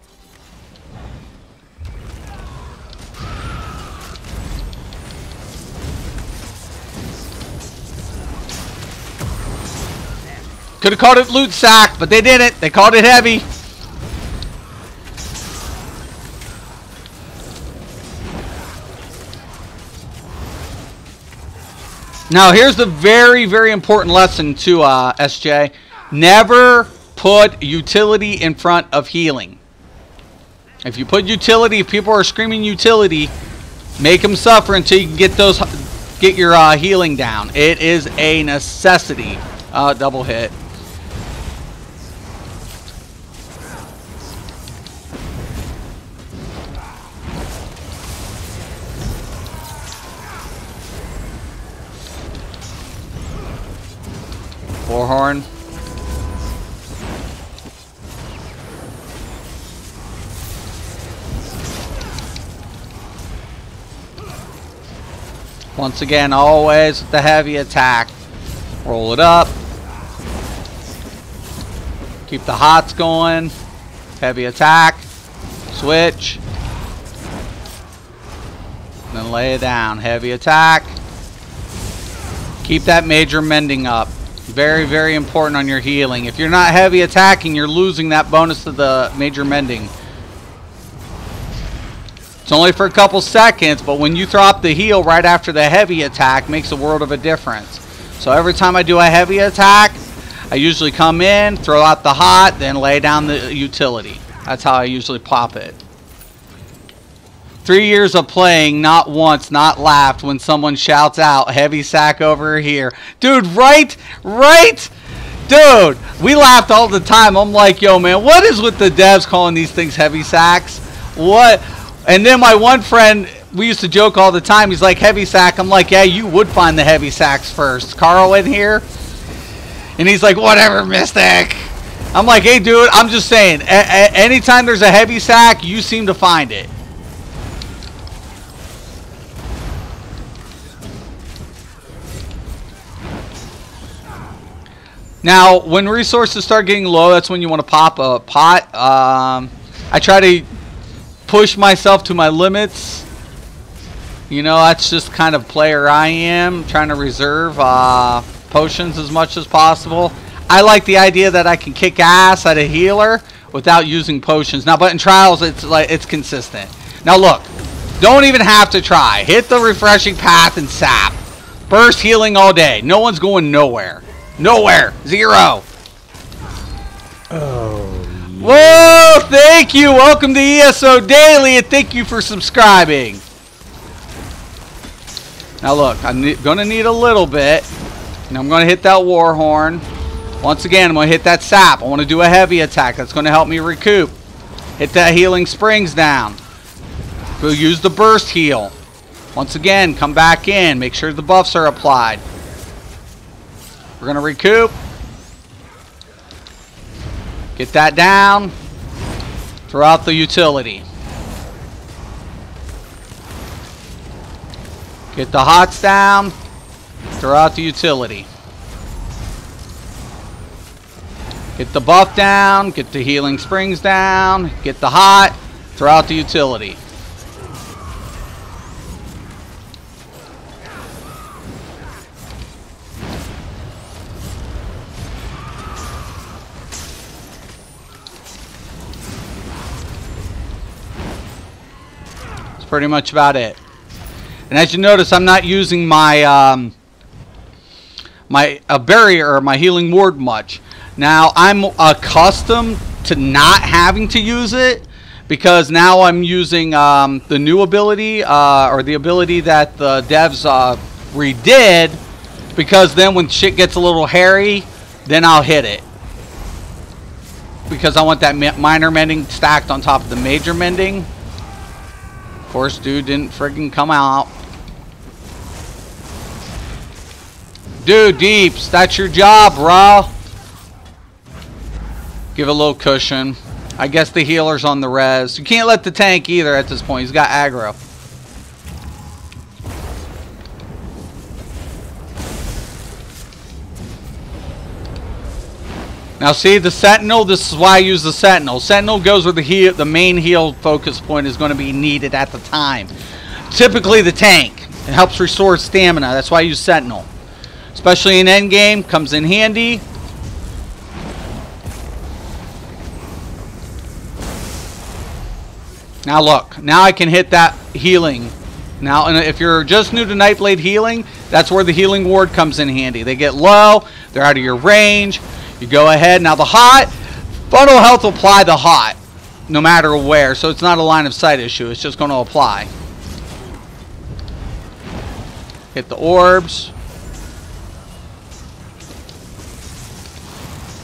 Could have called it loot sack, but they didn't. They called it heavy. Now, here's the very, very important lesson to SJ. Never put utility in front of healing. If you put utility, if people are screaming utility, make them suffer until you can get your healing down. It is a necessity. Double hit. Warhorn. Once again, always with the heavy attack. Roll it up. Keep the hots going. Heavy attack. Switch. Then lay it down. Heavy attack. Keep that major mending up. Very, very important on your healing. If you're not heavy attacking, you're losing that bonus to the major mending. It's only for a couple seconds, but when you throw up the heal right after the heavy attack, makes a world of a difference. So every time I do a heavy attack, I usually come in, throw out the hot, then lay down the utility. That's how I usually pop it. 3 years of playing, not once, not laughed when someone shouts out, heavy sack over here. Dude, right? Right? Dude, we laughed all the time. I'm like, yo, man, what is with the devs calling these things heavy sacks? What? And then my one friend, we used to joke all the time. He's like, heavy sack. I'm like, yeah, you would find the heavy sacks first. Carl in here? And he's like, whatever, Mystic. I'm like, hey, dude, I'm just saying, anytime there's a heavy sack, you seem to find it. Now, when resources start getting low, that's when you want to pop a pot. I try to push myself to my limits. You know, that's just kind of player I am, trying to reserve potions as much as possible. I like the idea that I can kick ass at a healer without using potions. Now, but in trials, it's consistent. Now, look, don't even have to try. Hit the refreshing path and sap. Burst healing all day. No one's going nowhere. Nowhere. Zero. Oh. Whoa! Thank you. Welcome to ESO Daily, and thank you for subscribing. Now look, I'm going to need a little bit. And I'm going to hit that war horn. Once again, I'm going to hit that sap. I want to do a heavy attack. That's going to help me recoup. Hit that healing springs down. We'll use the burst heal. Once again, come back in. Make sure the buffs are applied. We're going to recoup. Get that down. Throughout the utility. Get the hots down. Throughout the utility. Get the buff down. Get the healing springs down. Get the hot. Throughout the utility. That's pretty much about it. And as you notice, I'm not using my my barrier or my healing ward much. Now I'm accustomed to not having to use it because now I'm using the new ability or the ability that the devs redid, because then when shit gets a little hairy, then I'll hit it. Because I want that minor mending stacked on top of the major mending. Of course, dude didn't friggin' come out. Dude, Deeps, that's your job, bro. Give a little cushion. I guess the healer's on the res. You can't let the tank either at this point. He's got aggro. Now see, the Sentinel, this is why I use the Sentinel. Sentinel goes where the main heal focus point is going to be needed at the time. Typically the tank. It helps restore stamina. That's why I use Sentinel. Especially in endgame, comes in handy. Now look, now I can hit that healing. Now, and if you're just new to Nightblade healing, that's where the healing ward comes in handy. They get low, they're out of your range. You go ahead. Now the hot, funnel health will apply the hot, no matter where. So it's not a line of sight issue. It's just going to apply. Hit the orbs.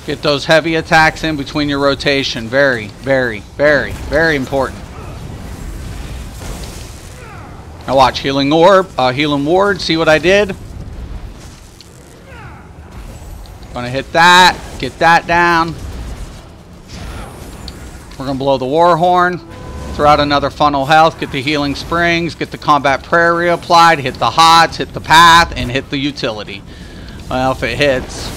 Get those heavy attacks in between your rotation. Very, very, very, very important. Now watch, healing orb, healing ward. See what I did? Gonna hit that, get that down. We're gonna blow the war horn, throw out another funnel health, get the healing springs, get the combat prairie applied, hit the hots, hit the path, and hit the utility. Well, if it hits.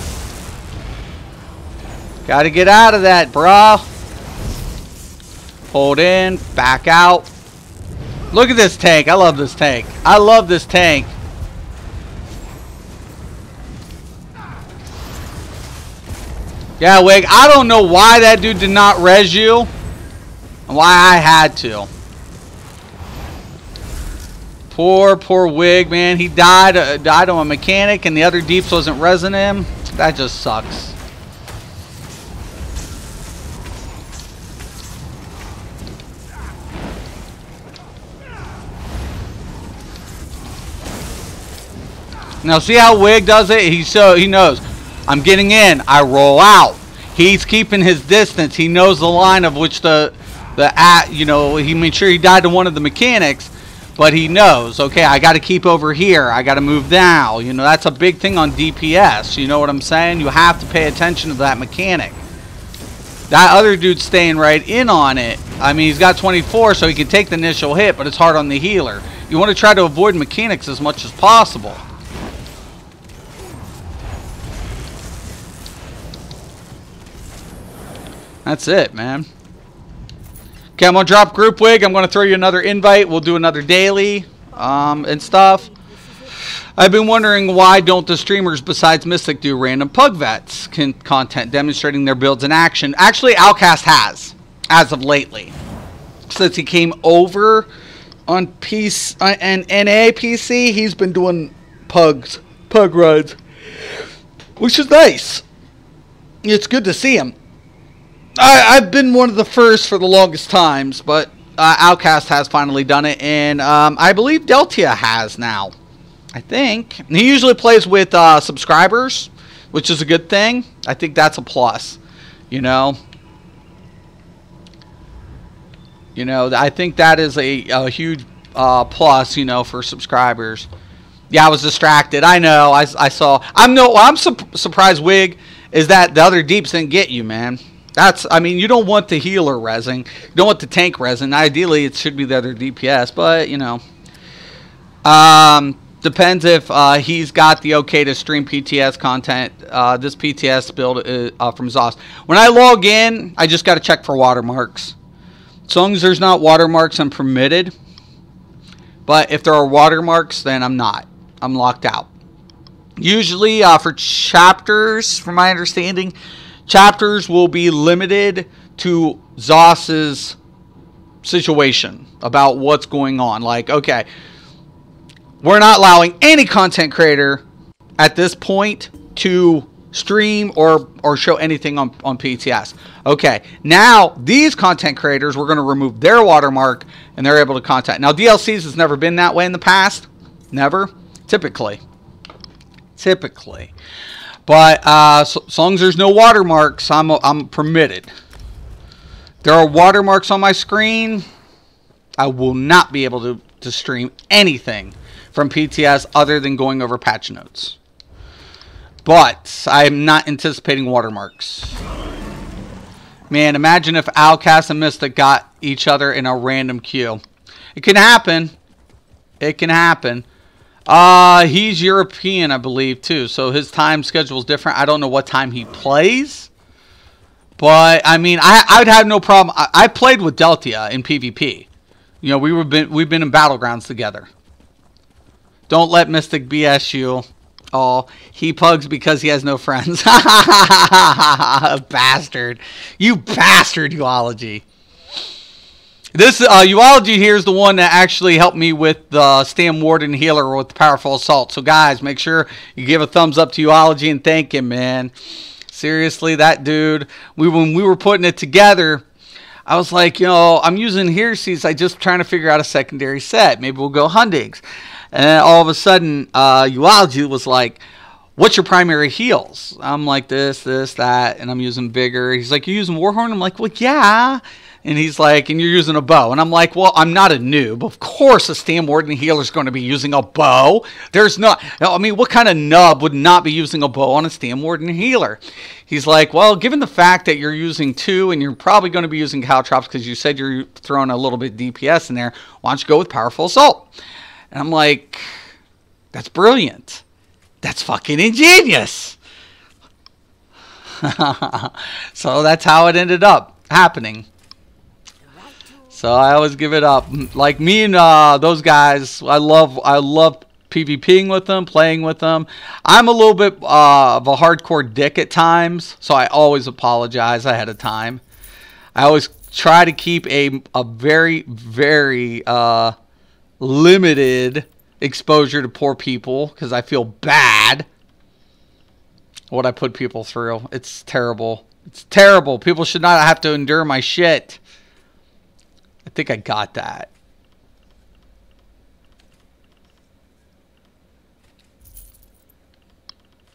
Gotta get out of that, bruh. Hold in, back out. Look at this tank. I love this tank. I love this tank. Yeah, Wig, I don't know why that dude did not res you. And why I had to. Poor Wig, man. He died on a mechanic and the other Deeps wasn't resing him. That just sucks. Now see how Wig does it? He knows. I'm getting in. I roll out. He's keeping his distance. He knows the line of which he made sure he died to one of the mechanics, but he knows, okay, I got to keep over here. I got to move now. You know, that's a big thing on DPS. You know what I'm saying? You have to pay attention to that mechanic. That other dude's staying right in on it. I mean, he's got 24, so he can take the initial hit, but it's hard on the healer. You want to try to avoid mechanics as much as possible. That's it, man. Okay, I'm going to drop Group Wig. I'm going to throw you another invite. We'll do another daily and stuff. I've been wondering, why don't the streamers besides Mystic do random Pug Vets content demonstrating their builds in action? Actually, Outcast has, as of lately. Since he came over on PC and NA PC, he's been doing pug runs, which is nice. It's good to see him. I've been one of the first for the longest times, but Outcast has finally done it, and I believe Delta has now. I think. He usually plays with subscribers, which is a good thing. I think that's a plus, you know. I think that is a huge plus, you know, for subscribers. Yeah, I was distracted. I know. I saw. I'm surprised, Wig, is that the other deeps didn't get you, man. I mean, you don't want the healer rezzing. You don't want the tank rezzing. Ideally, it should be the other DPS, but, you know. Depends if he's got the okay to stream PTS content. This PTS build from ZOS. When I log in, I just got to check for watermarks. As long as there's not watermarks, I'm permitted. But if there are watermarks, then I'm not. I'm locked out. Usually for chapters, from my understanding, chapters will be limited to ZOS's situation about what's going on. Like, okay, we're not allowing any content creator at this point to stream or show anything on PTS. Okay, now these content creators, we're going to remove their watermark and they're able to contact. Now, DLCs has never been that way in the past. Never. Typically. But so long as there's no watermarks, I'm permitted. There are watermarks on my screen. I will not be able to stream anything from PTS other than going over patch notes. But I am not anticipating watermarks. Man, imagine if Outcast and Mystic got each other in a random queue. It can happen. It can happen. He's European, I believe, too. So his time schedule is different. I don't know what time he plays. But, I mean, I would have no problem. I played with Delta in PvP. You know, we've been in Battlegrounds together. Don't let Mystic BS you. Oh, he pugs because he has no friends. Bastard. You bastard, Uology. This Uology here is the one that actually helped me with the Stam Warden healer with the Powerful Assault. So, guys, make sure you give a thumbs up to Uology and thank him, man. Seriously, that dude, when we were putting it together, I was like, you know, I'm using Heresies. I just trying to figure out a secondary set. Maybe we'll go Hundings. And then all of a sudden, Uology was like, what's your primary heals? I'm like, this, that, and I'm using Vigor. He's like, you're using Warhorn? I'm like, well, yeah. And he's like, and you're using a bow. And I'm like, well, I'm not a noob. Of course a Stam Warden healer is going to be using a bow. There's not, I mean, what kind of nub would not be using a bow on a Stam Warden healer? He's like, well, given the fact that you're using 2 and you're probably going to be using Caltrops because you said you're throwing a little bit DPS in there, why don't you go with Powerful Assault? And I'm like, that's brilliant. That's fucking ingenious. So that's how it ended up happening. So I always give it up. Like me and those guys, I love PvPing with them, playing with them. I'm a little bit of a hardcore dick at times, so I always apologize ahead of time. I always try to keep a very, very limited exposure to poor people because I feel bad what I put people through. It's terrible. It's terrible. People should not have to endure my shit. I think I got that.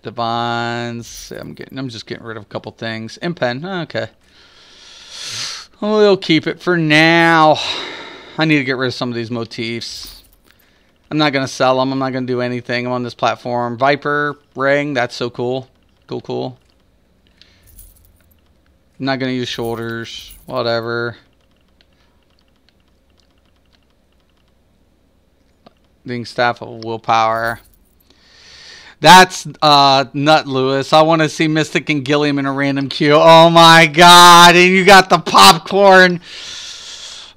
Divines. I'm just getting rid of a couple things. Impen. Okay. We'll keep it for now. I need to get rid of some of these motifs. I'm not going to sell them. I'm not going to do anything. I'm on this platform. Viper ring. That's so cool. Cool. I'm not going to use shoulders. Whatever. Being staff of willpower. That's Nut Lewis. I want to see Mystic and Gilliam in a random queue. Oh my god. And you got the popcorn.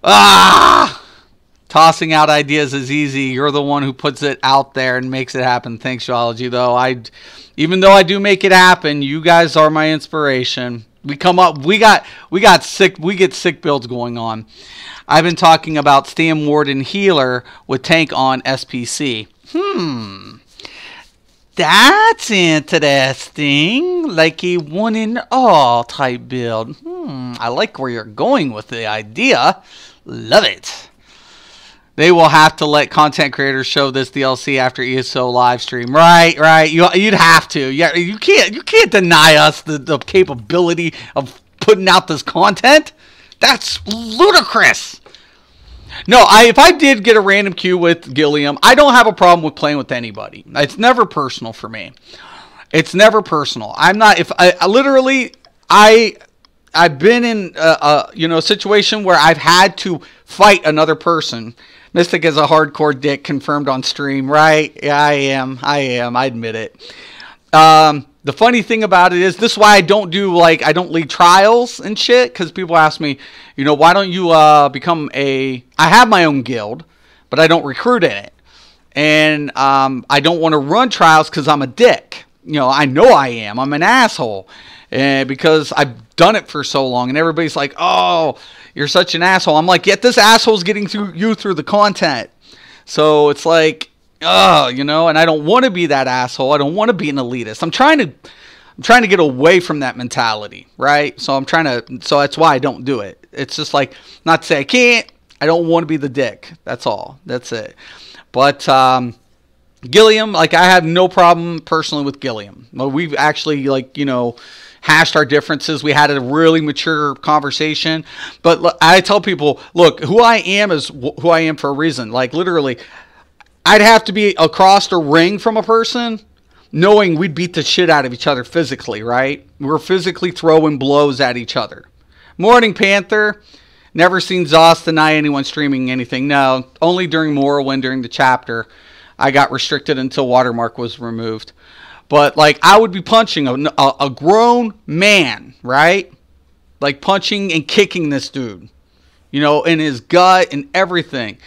Ah! Tossing out ideas is easy. You're the one who puts it out there and makes it happen. Thanks, Geology. Even though I do make it happen, you guys are my inspiration. We get sick builds going on. I've been talking about Stam Warden Healer with tank on SPC. That's interesting. Like a one in all type build. I like where you're going with the idea. Love it. They will have to let content creators show this DLC after ESO live stream. Right. You'd have to. Yeah, you can't deny us the capability of putting out this content. That's ludicrous. No, if I did get a random queue with Gilliam, I don't have a problem with playing with anybody. It's never personal for me. It's never personal. I'm not. I've been in a situation where I've had to fight another person. Mystic is a hardcore dick, confirmed on stream, right? Yeah, I am. I admit it. The funny thing about it is, this is why I don't lead trials and shit, because people ask me, why don't you become I have my own guild, but I don't recruit in it. And I don't want to run trials because I'm a dick. I know I am. I'm an asshole. Because I've done it for so long, and everybody's like, oh, you're such an asshole. I'm like, yet this asshole's getting through the content. So it's like, and I don't want to be that asshole. I don't want to be an elitist. I'm trying to get away from that mentality, right? So that's why I don't do it. It's just like, not to say I can't. I don't want to be the dick. That's all. That's it. But Gilliam, I have no problem personally with Gilliam. We've actually hashed our differences. We had a really mature conversation. But I tell people, look, who I am is who I am for a reason. Literally, I'd have to be across the ring from a person knowing we'd beat the shit out of each other physically, right? We're physically throwing blows at each other. Morning Panther. Never seen Zoss deny anyone streaming anything. No, only during Morrowind, during the chapter. I got restricted until Watermark was removed. But, I would be punching a grown man, right? Punching and kicking this dude, in his gut and everything.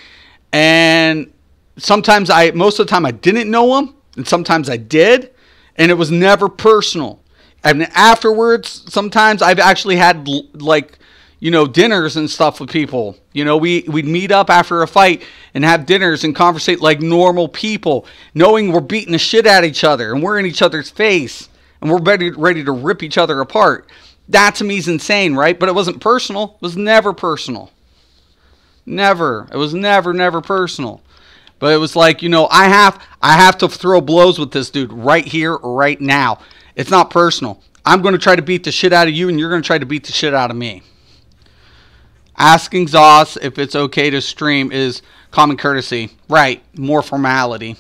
And most of the time I didn't know him, and sometimes I did, and it was never personal. And afterwards, sometimes I've actually had, dinners and stuff with people. We'd meet up after a fight and have dinners and conversate like normal people, knowing we're beating the shit out of each other and we're in each other's face and we're ready to rip each other apart. That to me is insane, right? But it wasn't personal. It was never personal. Never. It was never personal. But it was like, I have to throw blows with this dude right here, right now. It's not personal. I'm going to try to beat the shit out of you, and you're going to try to beat the shit out of me. Asking Zoss if it's okay to stream is common courtesy. Right. More formality.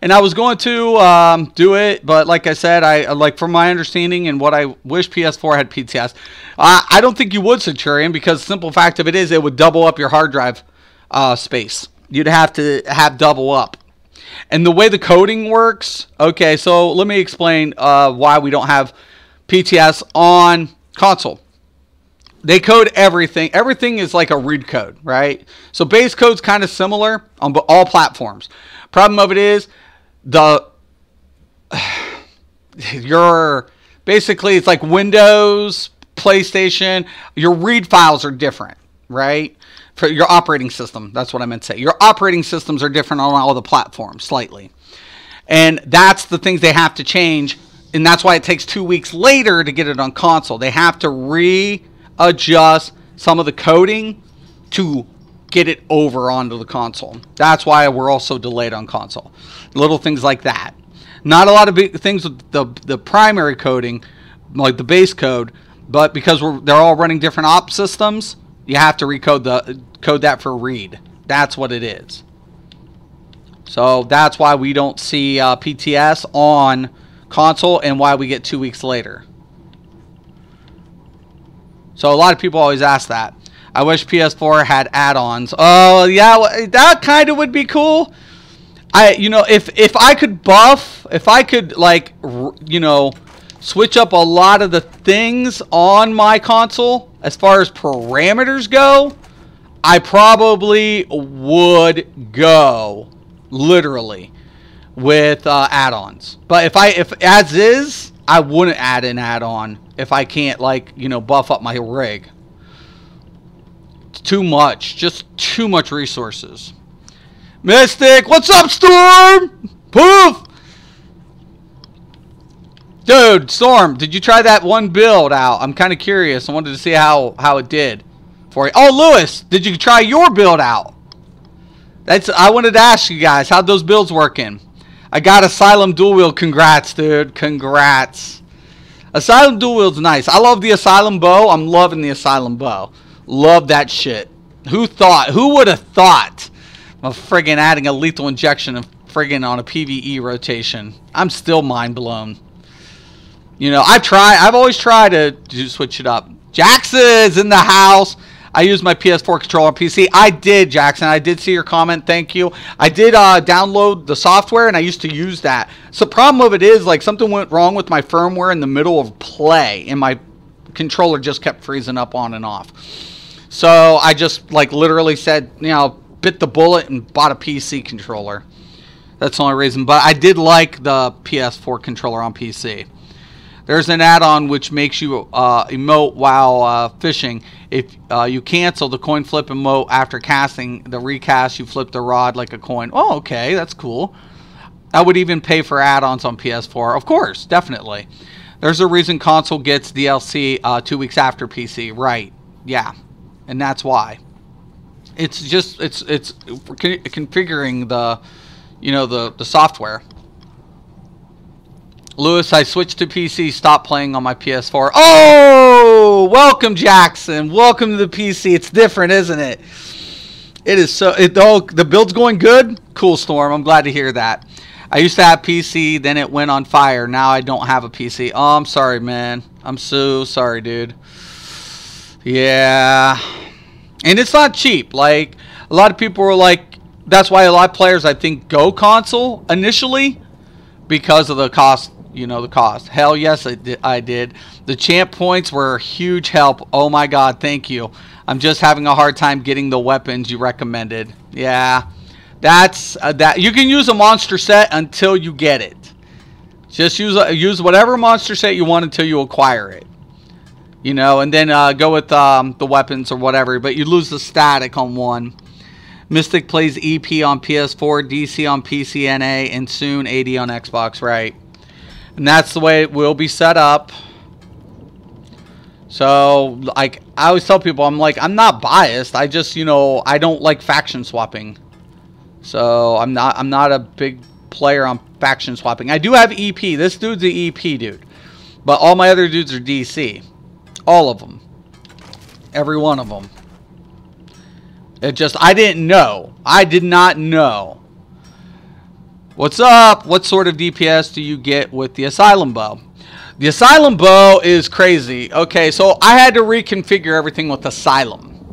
And I was going to do it, but like I said, from my understanding and what I wish PS4 had PTS, I don't think you would, Centurion, because the simple fact of it is it would double up your hard drive space. You'd have to have double up. And the way the coding works, okay, so let me explain why we don't have PTS on console. They code everything. Everything is like a read code, right? So base code's kind of similar on all platforms. Problem of it is basically it's like Windows, PlayStation, your read files are different, right? For your operating system, that's what I meant to say. Your operating systems are different on all the platforms slightly. And that's the things they have to change, and that's why it takes 2 weeks later to get it on console. They have to readjust some of the coding to get it over onto the console. That's why we're also delayed on console. Little things like that. Not a lot of big things with the primary coding, like the base code, but because they're all running different op systems, you have to code that for read. That's what it is. So that's why we don't see PTS on console and why we get 2 weeks later. So a lot of people always ask that. I wish PS4 had add-ons. Oh yeah, that kind of would be cool. If I could buff, if I could like switch up a lot of the things on my console as far as parameters go, I probably would go literally with add-ons. But if as is, I wouldn't add an add-on if I can't buff up my rig. It's too much, just too much resources. Mystic, what's up, Storm? Poof! Dude, Storm, did you try that one build out? I'm kind of curious. I wanted to see how it did for you. Oh, Lewis, did you try your build out? I wanted to ask you guys, how'd those builds working? I got Asylum dual wield. Congrats, dude. Congrats. Asylum dual wield's nice. I love the Asylum bow. I'm loving the Asylum bow. Love that shit. Who would have thought of friggin' adding a lethal injection and friggin' on a PvE rotation? I'm still mind blown. I've always tried to switch it up. Jackson's in the house. I use my PS4 controller on PC. I did, Jackson. I did see your comment. Thank you. I did download the software, and I used to use that. So the problem of it is, something went wrong with my firmware in the middle of play, and my controller just kept freezing up on and off. So I just, literally said, bit the bullet and bought a PC controller. That's the only reason. But I did like the PS4 controller on PC. There's an add-on which makes you emote while fishing. If you cancel the coin flip emote after casting the recast, you flip the rod like a coin. Oh, okay, that's cool. I would even pay for add-ons on PS4. Of course, definitely. There's a reason console gets DLC 2 weeks after PC. Right, yeah. And that's why. It's just, it's configuring the software. Lewis, I switched to PC, stopped playing on my PS4. Oh, welcome, Jackson. Welcome to the PC. It's different, isn't it? It is so. The build's going good? Cool, Storm. I'm glad to hear that. I used to have PC, then it went on fire. Now I don't have a PC. Oh, I'm sorry, man. I'm so sorry, dude. Yeah. And it's not cheap. A lot of people were like, that's why a lot of players, I think, go console initially because of the cost. The cost. Hell yes, I did. The champ points were a huge help. Oh my god, thank you. I'm just having a hard time getting the weapons you recommended. Yeah, that's that. You can use a monster set until you get it. Just use whatever monster set you want until you acquire it. And then go with the weapons or whatever. But you lose the static on one. Mystic plays EP on PS4, DC on PCNA, and soon 80 on Xbox. Right. And that's the way it will be set up. So, I always tell people, I'm not biased. I just, I don't like faction swapping. So, I'm not a big player on faction swapping. I do have EP. This dude's the EP dude. But all my other dudes are DC. All of them. Every one of them. I didn't know. I did not know. What's up? What sort of DPS do you get with the Asylum bow? The Asylum bow is crazy. Okay, so I had to reconfigure everything with Asylum.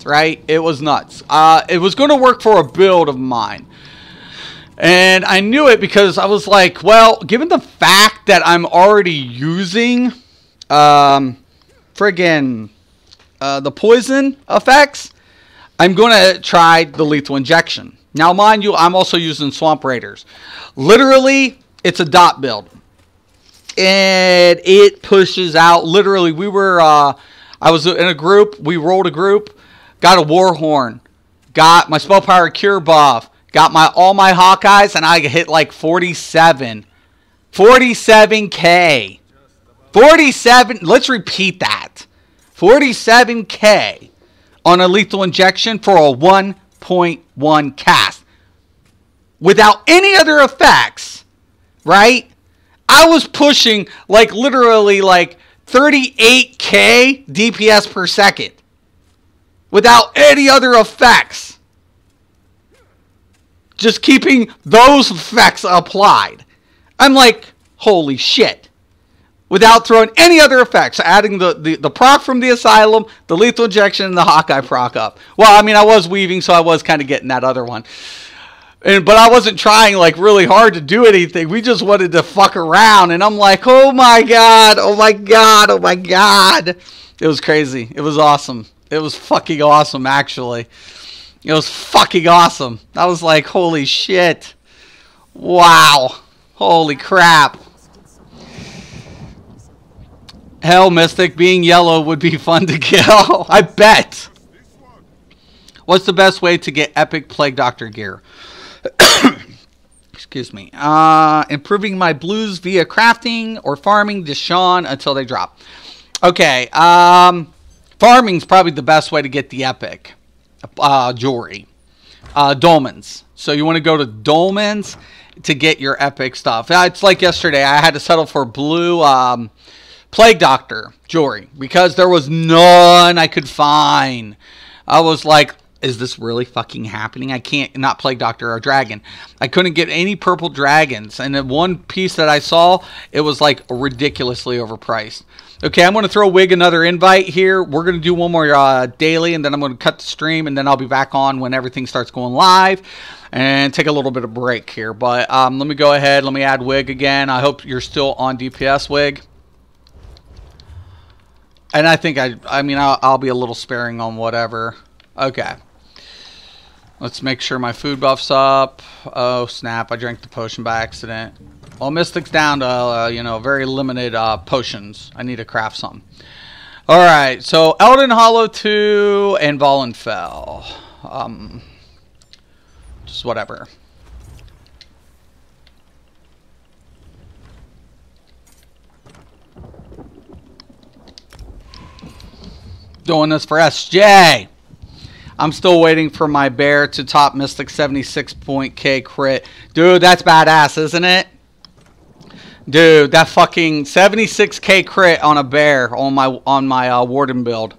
Right? It was nuts. It was going to work for a build of mine. And I knew it because I was like, well, given the fact that I'm already using friggin' the poison effects, I'm going to try the lethal injection. Now, mind you, I'm also using Swamp Raiders. Literally, it's a dot build. And it pushes out, literally, I was in a group, we rolled a group, got a Warhorn, got my Spell Power Cure buff, got all my Hawkeyes, and I hit 47. 47K. 47, let's repeat that. 47K on a lethal injection for a 1.1 cast without any other effects right? I was pushing like literally like 38k DPS per second without any other effects. Just keeping those effects applied. I'm like, holy shit. Without throwing any other effects, adding the proc from the Asylum, the lethal injection, and the Hawkeye proc up. Well, I mean, I was weaving, so I was kind of getting that other one. But I wasn't trying like really hard to do anything. We just wanted to fuck around. And I'm like, oh my God, oh my God, oh my God. It was crazy. It was awesome. It was fucking awesome, actually. It was fucking awesome. I was like, holy shit. Wow. Holy crap. Hell, Mystic, being yellow would be fun to kill. I bet. What's the best way to get epic Plague Doctor gear? Excuse me. Improving my blues via crafting or farming Deshaun until they drop. Okay. Farming's probably the best way to get the epic jewelry. Dolmens. So you want to go to Dolmens to get your epic stuff. It's like yesterday. I had to settle for blue Plague Doctor jewelry because there was none I could find. I was like, is this really fucking happening? I can't, not Plague Doctor or Dragon. I couldn't get any purple dragons. And the one piece that I saw, it was like ridiculously overpriced. Okay, I'm going to throw Wig another invite here. We're going to do one more daily, and then I'm going to cut the stream, and then I'll be back on when everything starts going live and take a little bit of break here. But let me go ahead. Let me add Wig again. I hope you're still on DPS, Wig. And I think I'll be a little sparing on whatever. Okay. Let's make sure my food buff's up. Oh, snap. I drank the potion by accident. Well, Mystic's down to, very limited potions. I need to craft some. Alright, so Elden Hollow 2 and Vollenfell. Just whatever. Doing this for SJ. I'm still waiting for my bear to top Mystic 76.k crit. Dude, that's badass, isn't it? Dude, that fucking 76k crit on a bear on my Warden build.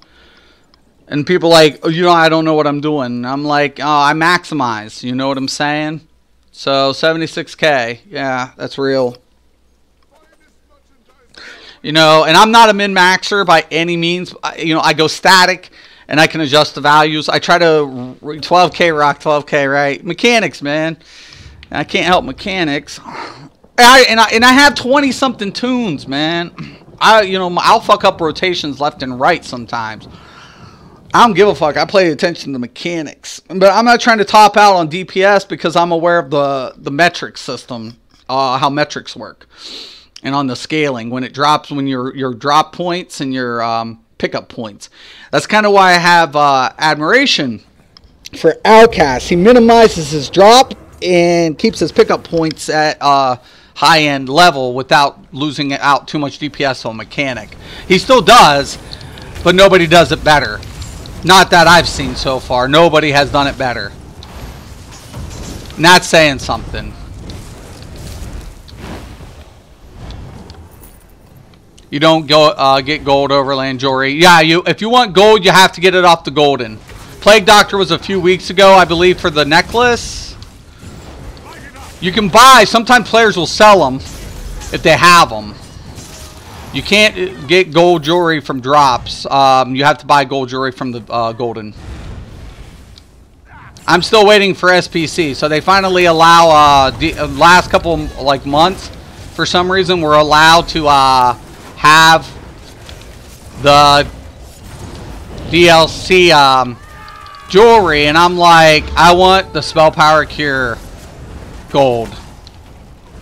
And people like, oh, I don't know what I'm doing. I'm like, oh, I maximize. You know what I'm saying? So 76k, yeah, that's real. And I'm not a min-maxer by any means. I go static, and I can adjust the values. I try to 12k rock 12k, right? Mechanics, man. I can't help mechanics. And I have 20-something tunes, man. I'll fuck up rotations left and right sometimes. I don't give a fuck. I pay attention to mechanics. But I'm not trying to top out on DPS because I'm aware of the metric system, how metrics work. And on the scaling, when it drops, when your drop points and your pickup points. That's kind of why I have admiration for Outcast. He minimizes his drop and keeps his pickup points at high-end level without losing out too much DPS on mechanic. He still does, but nobody does it better. Not that I've seen so far. Nobody has done it better. Not saying something. You don't go get gold overland jewelry. Yeah, if you want gold, you have to get it off the golden. Plague Doctor was a few weeks ago, I believe, for the necklace. You can buy. Sometimes players will sell them if they have them. You can't get gold jewelry from drops. You have to buy gold jewelry from the golden. I'm still waiting for SPC. So they finally allow the last couple months, for some reason, we're allowed to have the DLC jewelry, and I'm like, I want the spell power cure gold.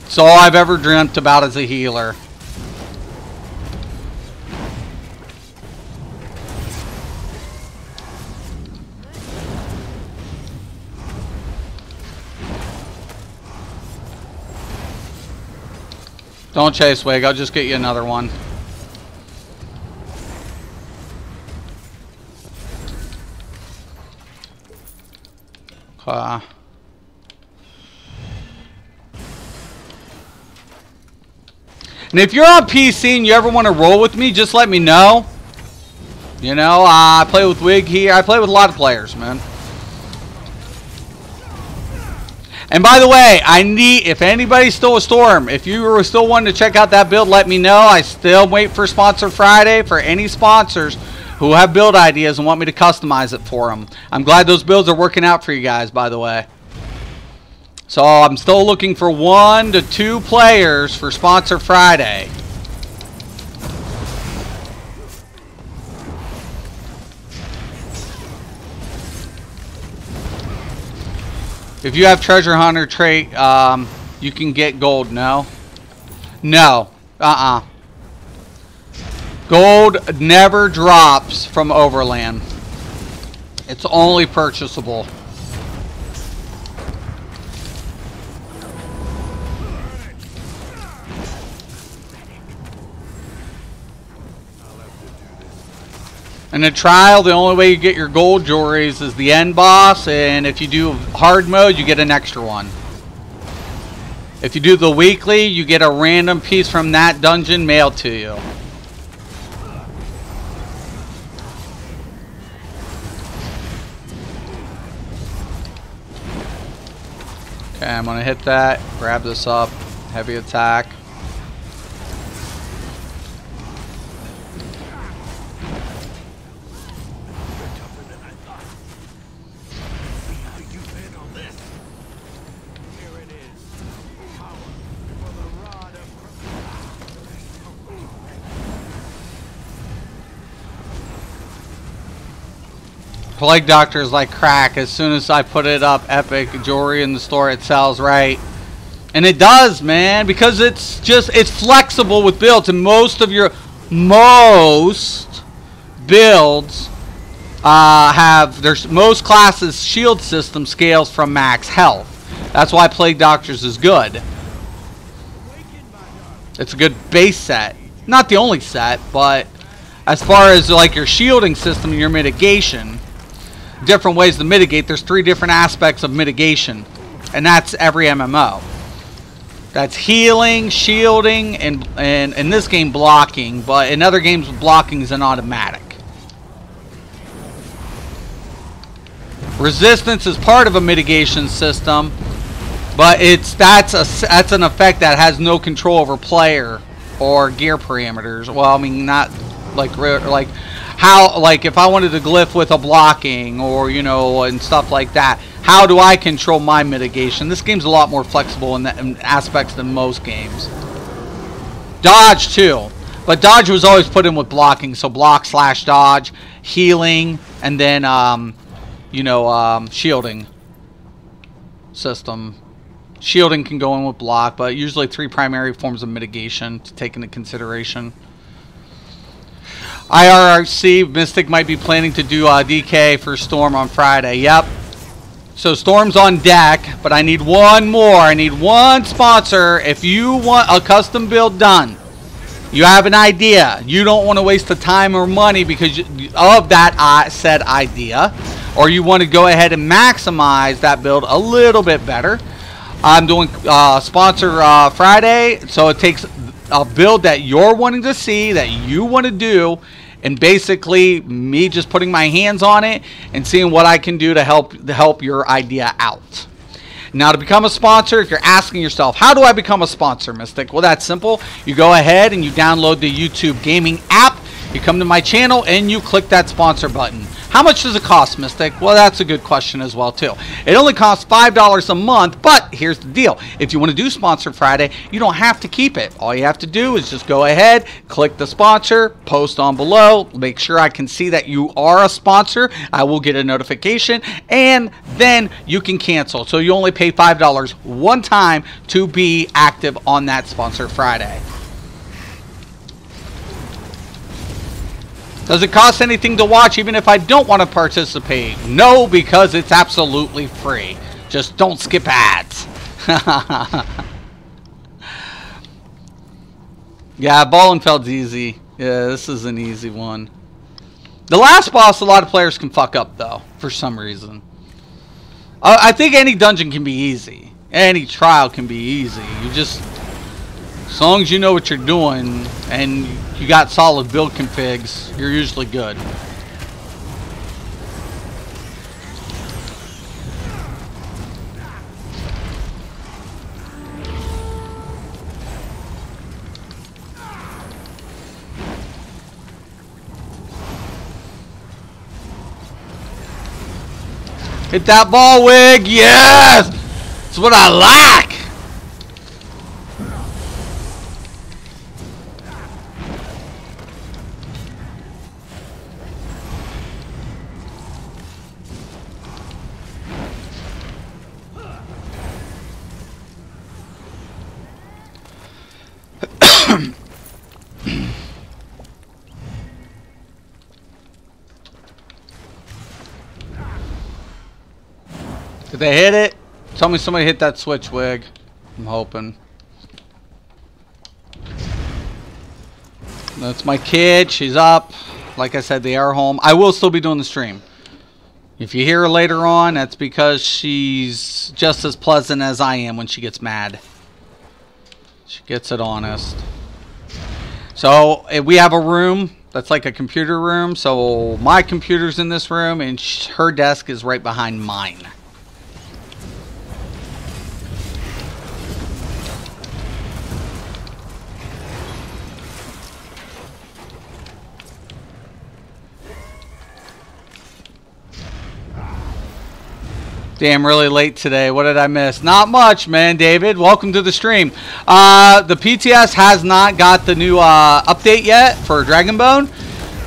It's all I've ever dreamt about as a healer. Don't chase, Wig. I'll just get you another one. And if you're on PC and you ever want to roll with me, just let me know. You know, I play with Wig here. I play with a lot of players, man. And by the way, if anybody's still a Storm, if you were still wanting to check out that build, let me know. I still wait for Sponsor Friday for any sponsors who have build ideas and want me to customize it for them. I'm glad those builds are working out for you guys, by the way. So I'm still looking for 1 to 2 players for Sponsor Friday. If you have Treasure Hunter trait, you can get gold. No? No. Gold never drops from Overland. It's only purchasable. In a trial, the only way you get your gold jewelries is the end boss, and if you do hard mode, you get an extra one. If you do the weekly, you get a random piece from that dungeon mailed to you. Okay, I'm gonna hit that, grab this up, heavy attack. Plague Doctor is like crack. As soon as I put it up, epic jewelry in the store, it sells right. And it does, man, because it's flexible with builds, and most builds most classes shield system scales from max health. That's why Plague Doctors is good. It's a good base set. Not the only set, but as far as like your shielding system and your mitigation, different ways to mitigate. There's 3 different aspects of mitigation, and that's every MMO. That's healing, shielding, and in this game blocking, but in other games blocking is an automatic. Resistance is part of a mitigation system, but that's an effect that has no control over player or gear parameters. Well, I mean, not like how, like if I wanted to glyph with a blocking or, you know, and stuff like that, how do I control my mitigation? This game's a lot more flexible in aspects than most games. Dodge too, but dodge was always put in with blocking, so block / dodge, healing, and then shielding system. Shielding can go in with block, but usually 3 primary forms of mitigation to take into consideration. IRRC Mystic might be planning to do DK for Storm on Friday. Yep. So Storm's on deck, but I need one more. I need one sponsor. If you want a custom build done, you have an idea, you don't want to waste the time or money because of that said idea, or you want to go ahead and maximize that build a little bit better, I'm doing Sponsor Friday. So it takes a build that you're wanting to see, that you want to do, and basically me just putting my hands on it and seeing what I can do to help your idea out. Now, to become a sponsor, if you're asking yourself, how do I become a sponsor, Mystic? Well, that's simple. You go ahead and you download the YouTube gaming app. You come to my channel and you click that sponsor button. How much does it cost, Mystic? Well, that's a good question as well, too. It only costs $5 a month, but here's the deal. If you want to do Sponsor Friday, you don't have to keep it. All you have to do is just go ahead, click the sponsor, post on below, make sure I can see that you are a sponsor. I will get a notification, and then you can cancel. So you only pay $5 one time to be active on that Sponsor Friday. Does it cost anything to watch even if I don't want to participate? No, because it's absolutely free. Just don't skip ads. Yeah, Ballenfeld's easy. Yeah, this is an easy one. The last boss, a lot of players can fuck up, though, for some reason. I think any dungeon can be easy. Any trial can be easy. You just As long as you know what you're doing and you got solid build configs, you're usually good. Hit that ball, Wig. Yes! That's what I like. Did they hit it? Tell me somebody hit that switch, Wig. I'm hoping. That's my kid. She's up. Like I said, they are home. I will still be doing the stream. If you hear her later on, that's because she's just as pleasant as I am when she gets mad. She gets it honest. So we have a room that's like a computer room. So my computer's in this room and her desk is right behind mine. Damn, really late today. What did I miss? Not much, man, David. Welcome to the stream. The PTS has not got the new update yet for Dragonbone.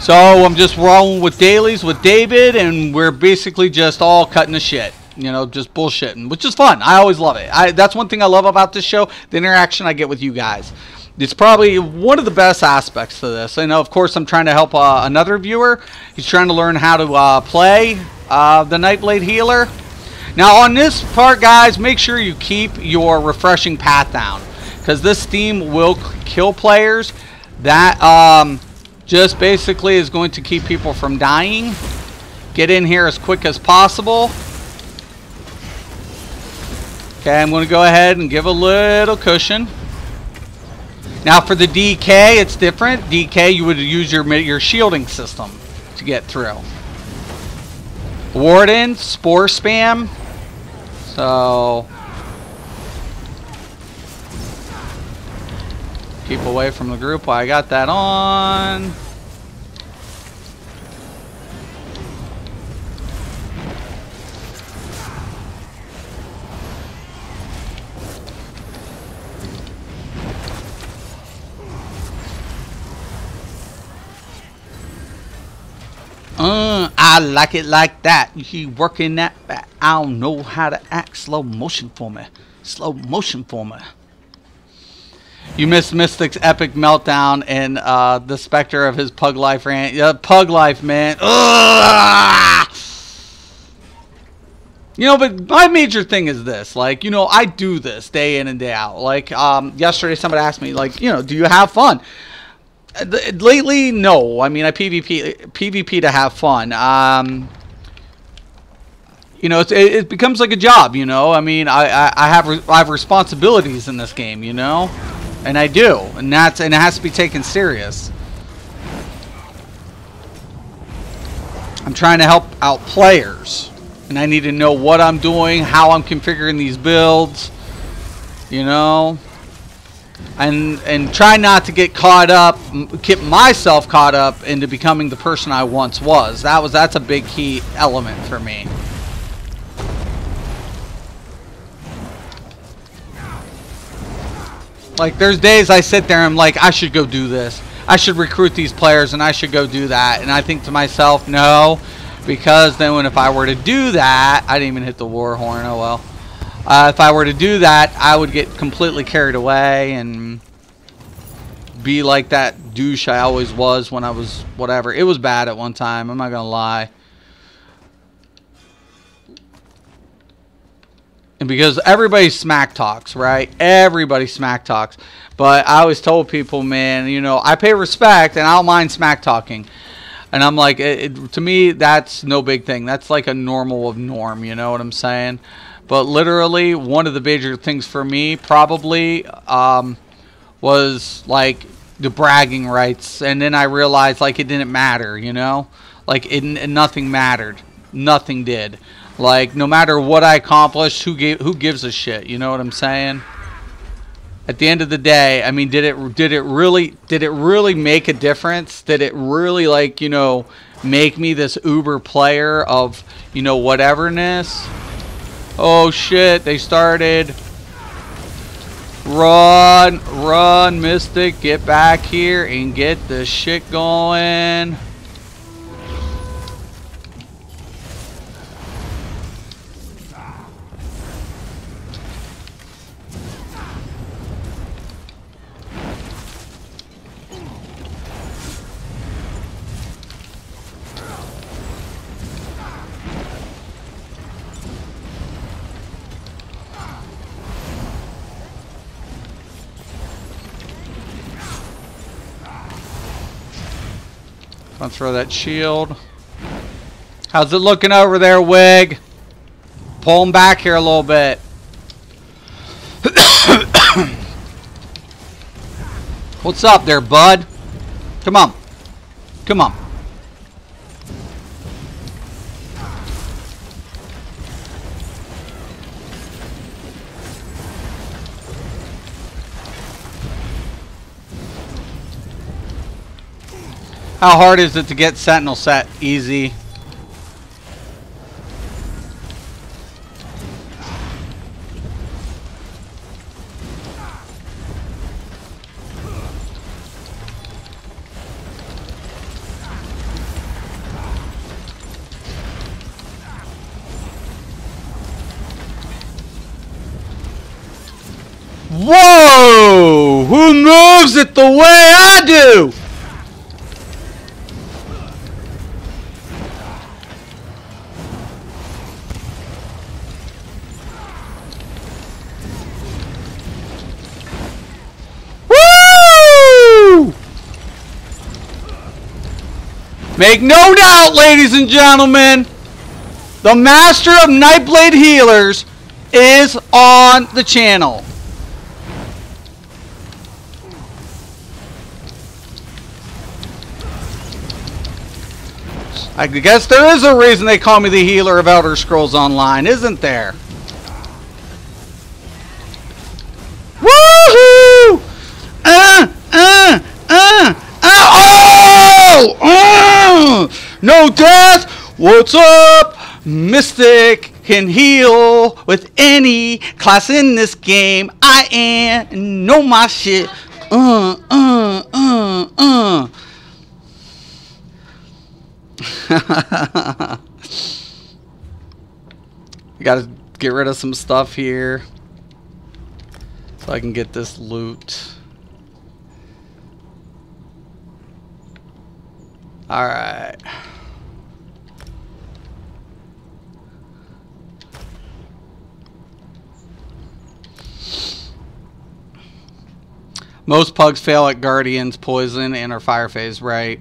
So I'm just rolling with dailies with David, and we're basically just all cutting the shit. You know, just bullshitting, which is fun. I always love it. That's one thing I love about this show, the interaction I get with you guys. It's probably one of the best aspects to this. I know, of course, I'm trying to help another viewer. He's trying to learn how to play the Nightblade Healer. Now on this part, guys, make sure you keep your refreshing path down, because this steam will kill players. That just basically is going to keep people from dying. Get in here as quick as possible. Okay, I'm going to go ahead and give a little cushion. Now for the DK, it's different. DK, you would use your shielding system to get through. Warden, Spore Spam. So keep away from the group while I got that on. I like it like that. He working that back. I don't know how to act. Slow motion for me. Slow motion for me. You missed Mystic's epic meltdown and the specter of his pug life rant. Pug life, man. Ugh! You know, but my major thing is this. Like, you know, I do this day in and day out. Like, yesterday somebody asked me, like, you know, do you have fun? Lately, no. I mean, I PvP to have fun. You know, it becomes like a job. You know, I mean, I have responsibilities in this game. You know, and I do, and it has to be taken serious. I'm trying to help out players, and I need to know what I'm doing, how I'm configuring these builds. You know. And try not to get caught up, get myself caught up into becoming the person I once was. That's a big key element for me. Like, there's days I sit there and I'm like, I should go do this. I should recruit these players and I should go do that. And I think to myself, no, because then if I were to do that, I didn't even hit the war horn. Oh well. If I were to do that, I would get completely carried away and be like that douche I always was when I was whatever. It was bad at one time. I'm not going to lie. And because everybody smack talks, right? Everybody smack talks. But I always told people, man, you know, I pay respect and I don't mind smack talking. And I'm like, to me, that's no big thing. That's like a normal of norm, you know what I'm saying? But literally, one of the major things for me probably was like the bragging rights, and then I realized like it didn't matter, you know, like nothing mattered, nothing did. Like no matter what I accomplished, who gives a shit? You know what I'm saying? At the end of the day, I mean, did it really make a difference? Did it really, like, you know, make me this uber player of, you know, whateverness? Oh shit, they started. Run, Mystic, get back here and get the shit going. I'll throw that shield. How's it looking over there, Wig? Pull him back here a little bit. What's up there, bud? Come on. Come on. How hard is it to get Sentinel set? Easy. Whoa! Who moves it the way I do? Make no doubt, ladies and gentlemen, the Master of Nightblade Healers is on the channel. I guess there is a reason they call me the healer of Elder Scrolls Online, isn't there? Woohoo! No death! What's up? Mystic can heal with any class in this game. I know my shit. I gotta get rid of some stuff here so I can get this loot. Alright. Most pugs fail at Guardian's Poison and or Fire Phase, right?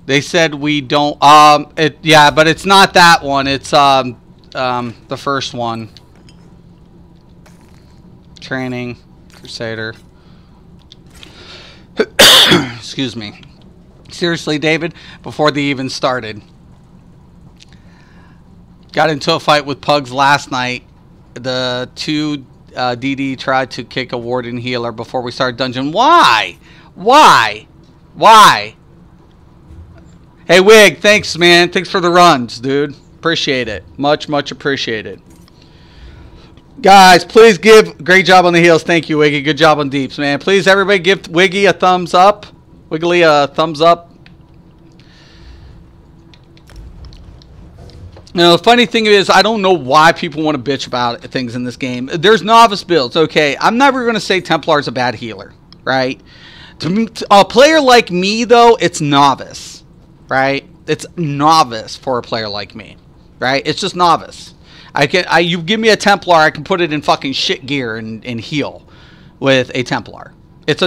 They said we don't yeah, but it's not that one. It's the first one. Training Crusader. Excuse me. Seriously, David, before they even started. Got into a fight with pugs last night. The two DD tried to kick a warden healer before we started dungeon. Why? Why? Why? Hey, Wig, thanks, man. Thanks for the runs, dude. Appreciate it. Much, much appreciated. Guys, please give... Great job on the heals. Thank you, Wiggy. Good job on deeps, man. Please, everybody give Wiggy a thumbs up. Wiggly a thumbs up. Now, the funny thing is, I don't know why people want to bitch about things in this game. There's novice builds, okay? I'm never going to say Templar's a bad healer, right? To a player like me, though, it's novice, right? It's novice for a player like me, right? It's just novice. You give me a Templar, I can put it in fucking shit gear and heal with a Templar. It's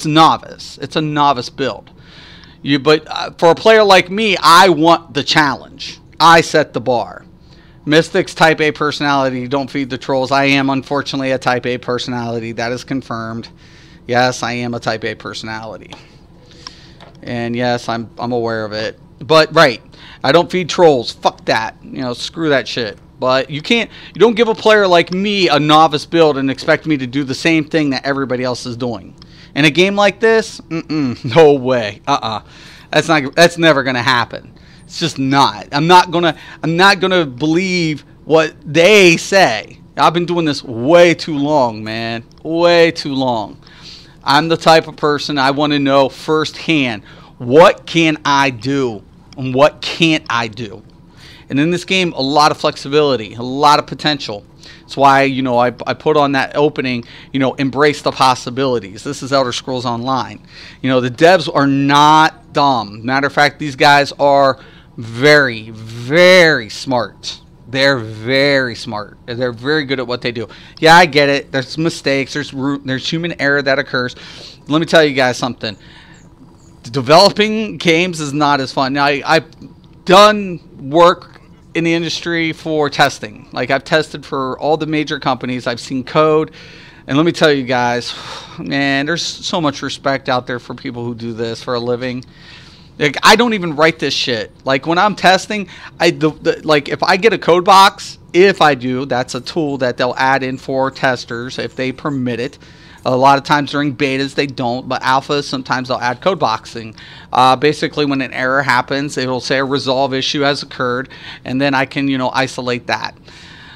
novice. It's a novice build. But for a player like me, I want the challenge. I set the bar. Mystic's type A personality. Don't feed the trolls. I am, unfortunately, a type A personality. That is confirmed. Yes, I am a type A personality. And yes, I'm aware of it. But right, I don't feed trolls. Fuck that. You know, screw that shit. But you don't give a player like me a novice build and expect me to do the same thing that everybody else is doing. In a game like this, no way. That's never gonna happen. It's just not. I'm not gonna believe what they say. I've been doing this way too long, man. Way too long. I'm the type of person I want to know firsthand, what can I do and what can't I do? And in this game, a lot of flexibility, a lot of potential. That's why, I put on that opening, embrace the possibilities. This is Elder Scrolls Online. The devs are not dumb. Matter of fact, these guys are very, very smart. They're very smart. They're very good at what they do. Yeah, I get it. There's mistakes. There's human error that occurs. Let me tell you guys something. Developing games is not as fun. Now, I've done work in the industry for testing. Like, I've tested for all the major companies. I've seen code. And let me tell you guys, man, there's so much respect out there for people who do this for a living. Like, I don't even write this shit. Like, when I'm testing, like, if I get a code box, if I do, that's a tool that they'll add in for testers if they permit it. A lot of times during betas they don't, but alphas sometimes they'll add code boxing. Basically, when an error happens, it'll say a resolve issue has occurred, and then I can isolate that.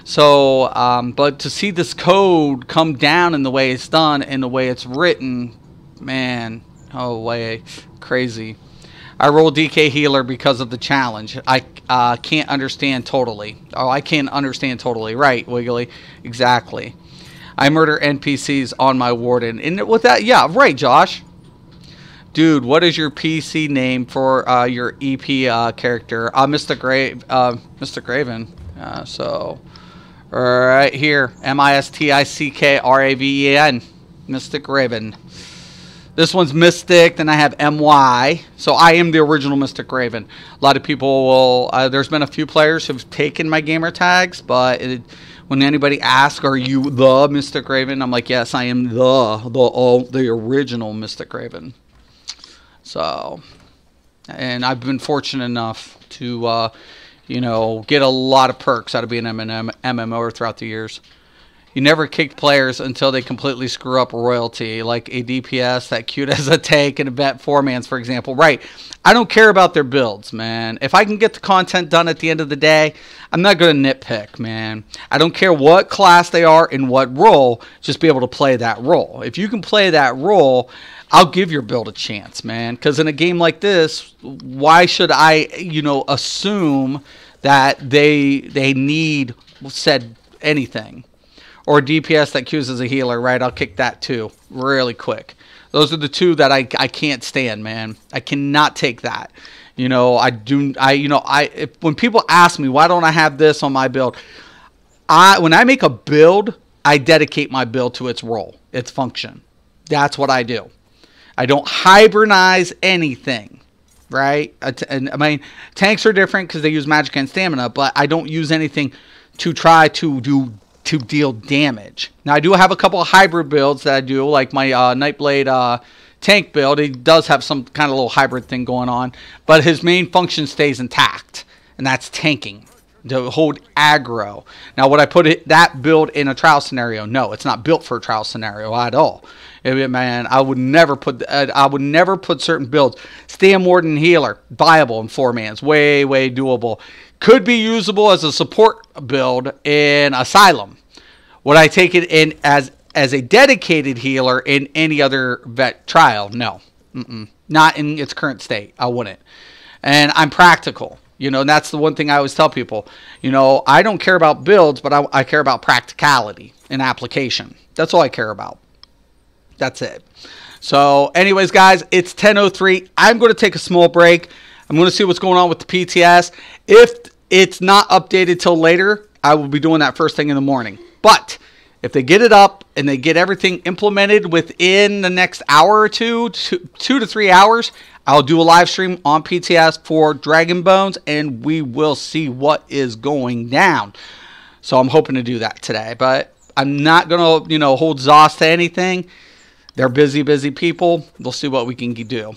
So, but to see this code come down in the way it's done and the way it's written, man, oh way crazy. I roll DK healer because of the challenge. I can't understand totally. Oh, I can't understand totally. Right, Wiggly, exactly. I murder NPCs on my warden. And with that, yeah, right, Josh. Dude, what is your PC name for your EP character? Mr. Graven. So, right here, MISTICKRAVEN, Mystic Raven. This one's Mystic, then I have MY. So I am the original Mystic Raven. A lot of people will, there's been a few players who've taken my gamer tags, but when anybody asks, are you the Mystic Raven? I'm like, yes, I am the original Mystic Raven. So, and I've been fortunate enough to, get a lot of perks out of being an MMO throughout the years. You never kicked players until they completely screw up royalty, like a DPS that cute as a tank and a vet 4-mans, for example. Right. I don't care about their builds, man. If I can get the content done at the end of the day, I'm not going to nitpick, man. I don't care what class they are and what role, just be able to play that role. If you can play that role, I'll give your build a chance, man. Because in a game like this, why should I, assume that they need said anything? Or DPS that queues as a healer, right? I'll kick that too, really quick. Those are the two that I can't stand, man. I cannot take that. When people ask me why don't I have this on my build, when I make a build, I dedicate my build to its role, its function. That's what I do. I don't hibernize anything, right? And I mean, tanks are different because they use magic and stamina, but I don't use anything to try to deal damage. Now, I do have a couple of hybrid builds that I do, like my Nightblade tank build. He does have some kind of little hybrid thing going on, but his main function stays intact, and that's tanking, to hold aggro. Now, would I put that build in a trial scenario? No, it's not built for a trial scenario at all. Man, I would never put certain builds. Stam Warden Healer, viable in 4-mans, way doable. Could be usable as a support build in Asylum. Would I take it in as a dedicated healer in any other vet trial? No. Not in its current state. I wouldn't. And I'm practical. And that's the one thing I always tell people. I don't care about builds, but I care about practicality and application. That's all I care about. That's it. So, anyways, guys, it's 10:03. I'm going to take a small break. I'm going to see what's going on with the PTS. If it's not updated till later, I will be doing that first thing in the morning. But if they get it up and they get everything implemented within the next hour or two to 3 hours, I'll do a live stream on PTS for Dragon Bones, and we will see what is going down. So I'm hoping to do that today. But I'm not going to, hold Zoss to anything. They're busy, busy people. We'll see what we can do.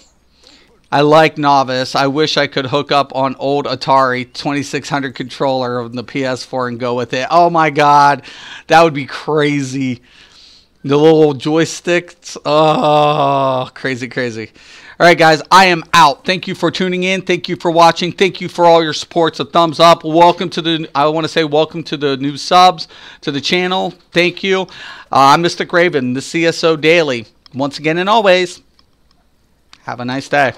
I like Novice. I wish I could hook up on old Atari 2600 controller of the PS4 and go with it. Oh my God, that would be crazy. The little joysticks. Oh, crazy, crazy. All right, guys, I am out. Thank you for tuning in. Thank you for watching. Thank you for all your support. So thumbs up. Welcome to the, I want to say welcome to the new subs to the channel. Thank you. I'm Mr. Raven, the CSO Daily. Once again and always, have a nice day.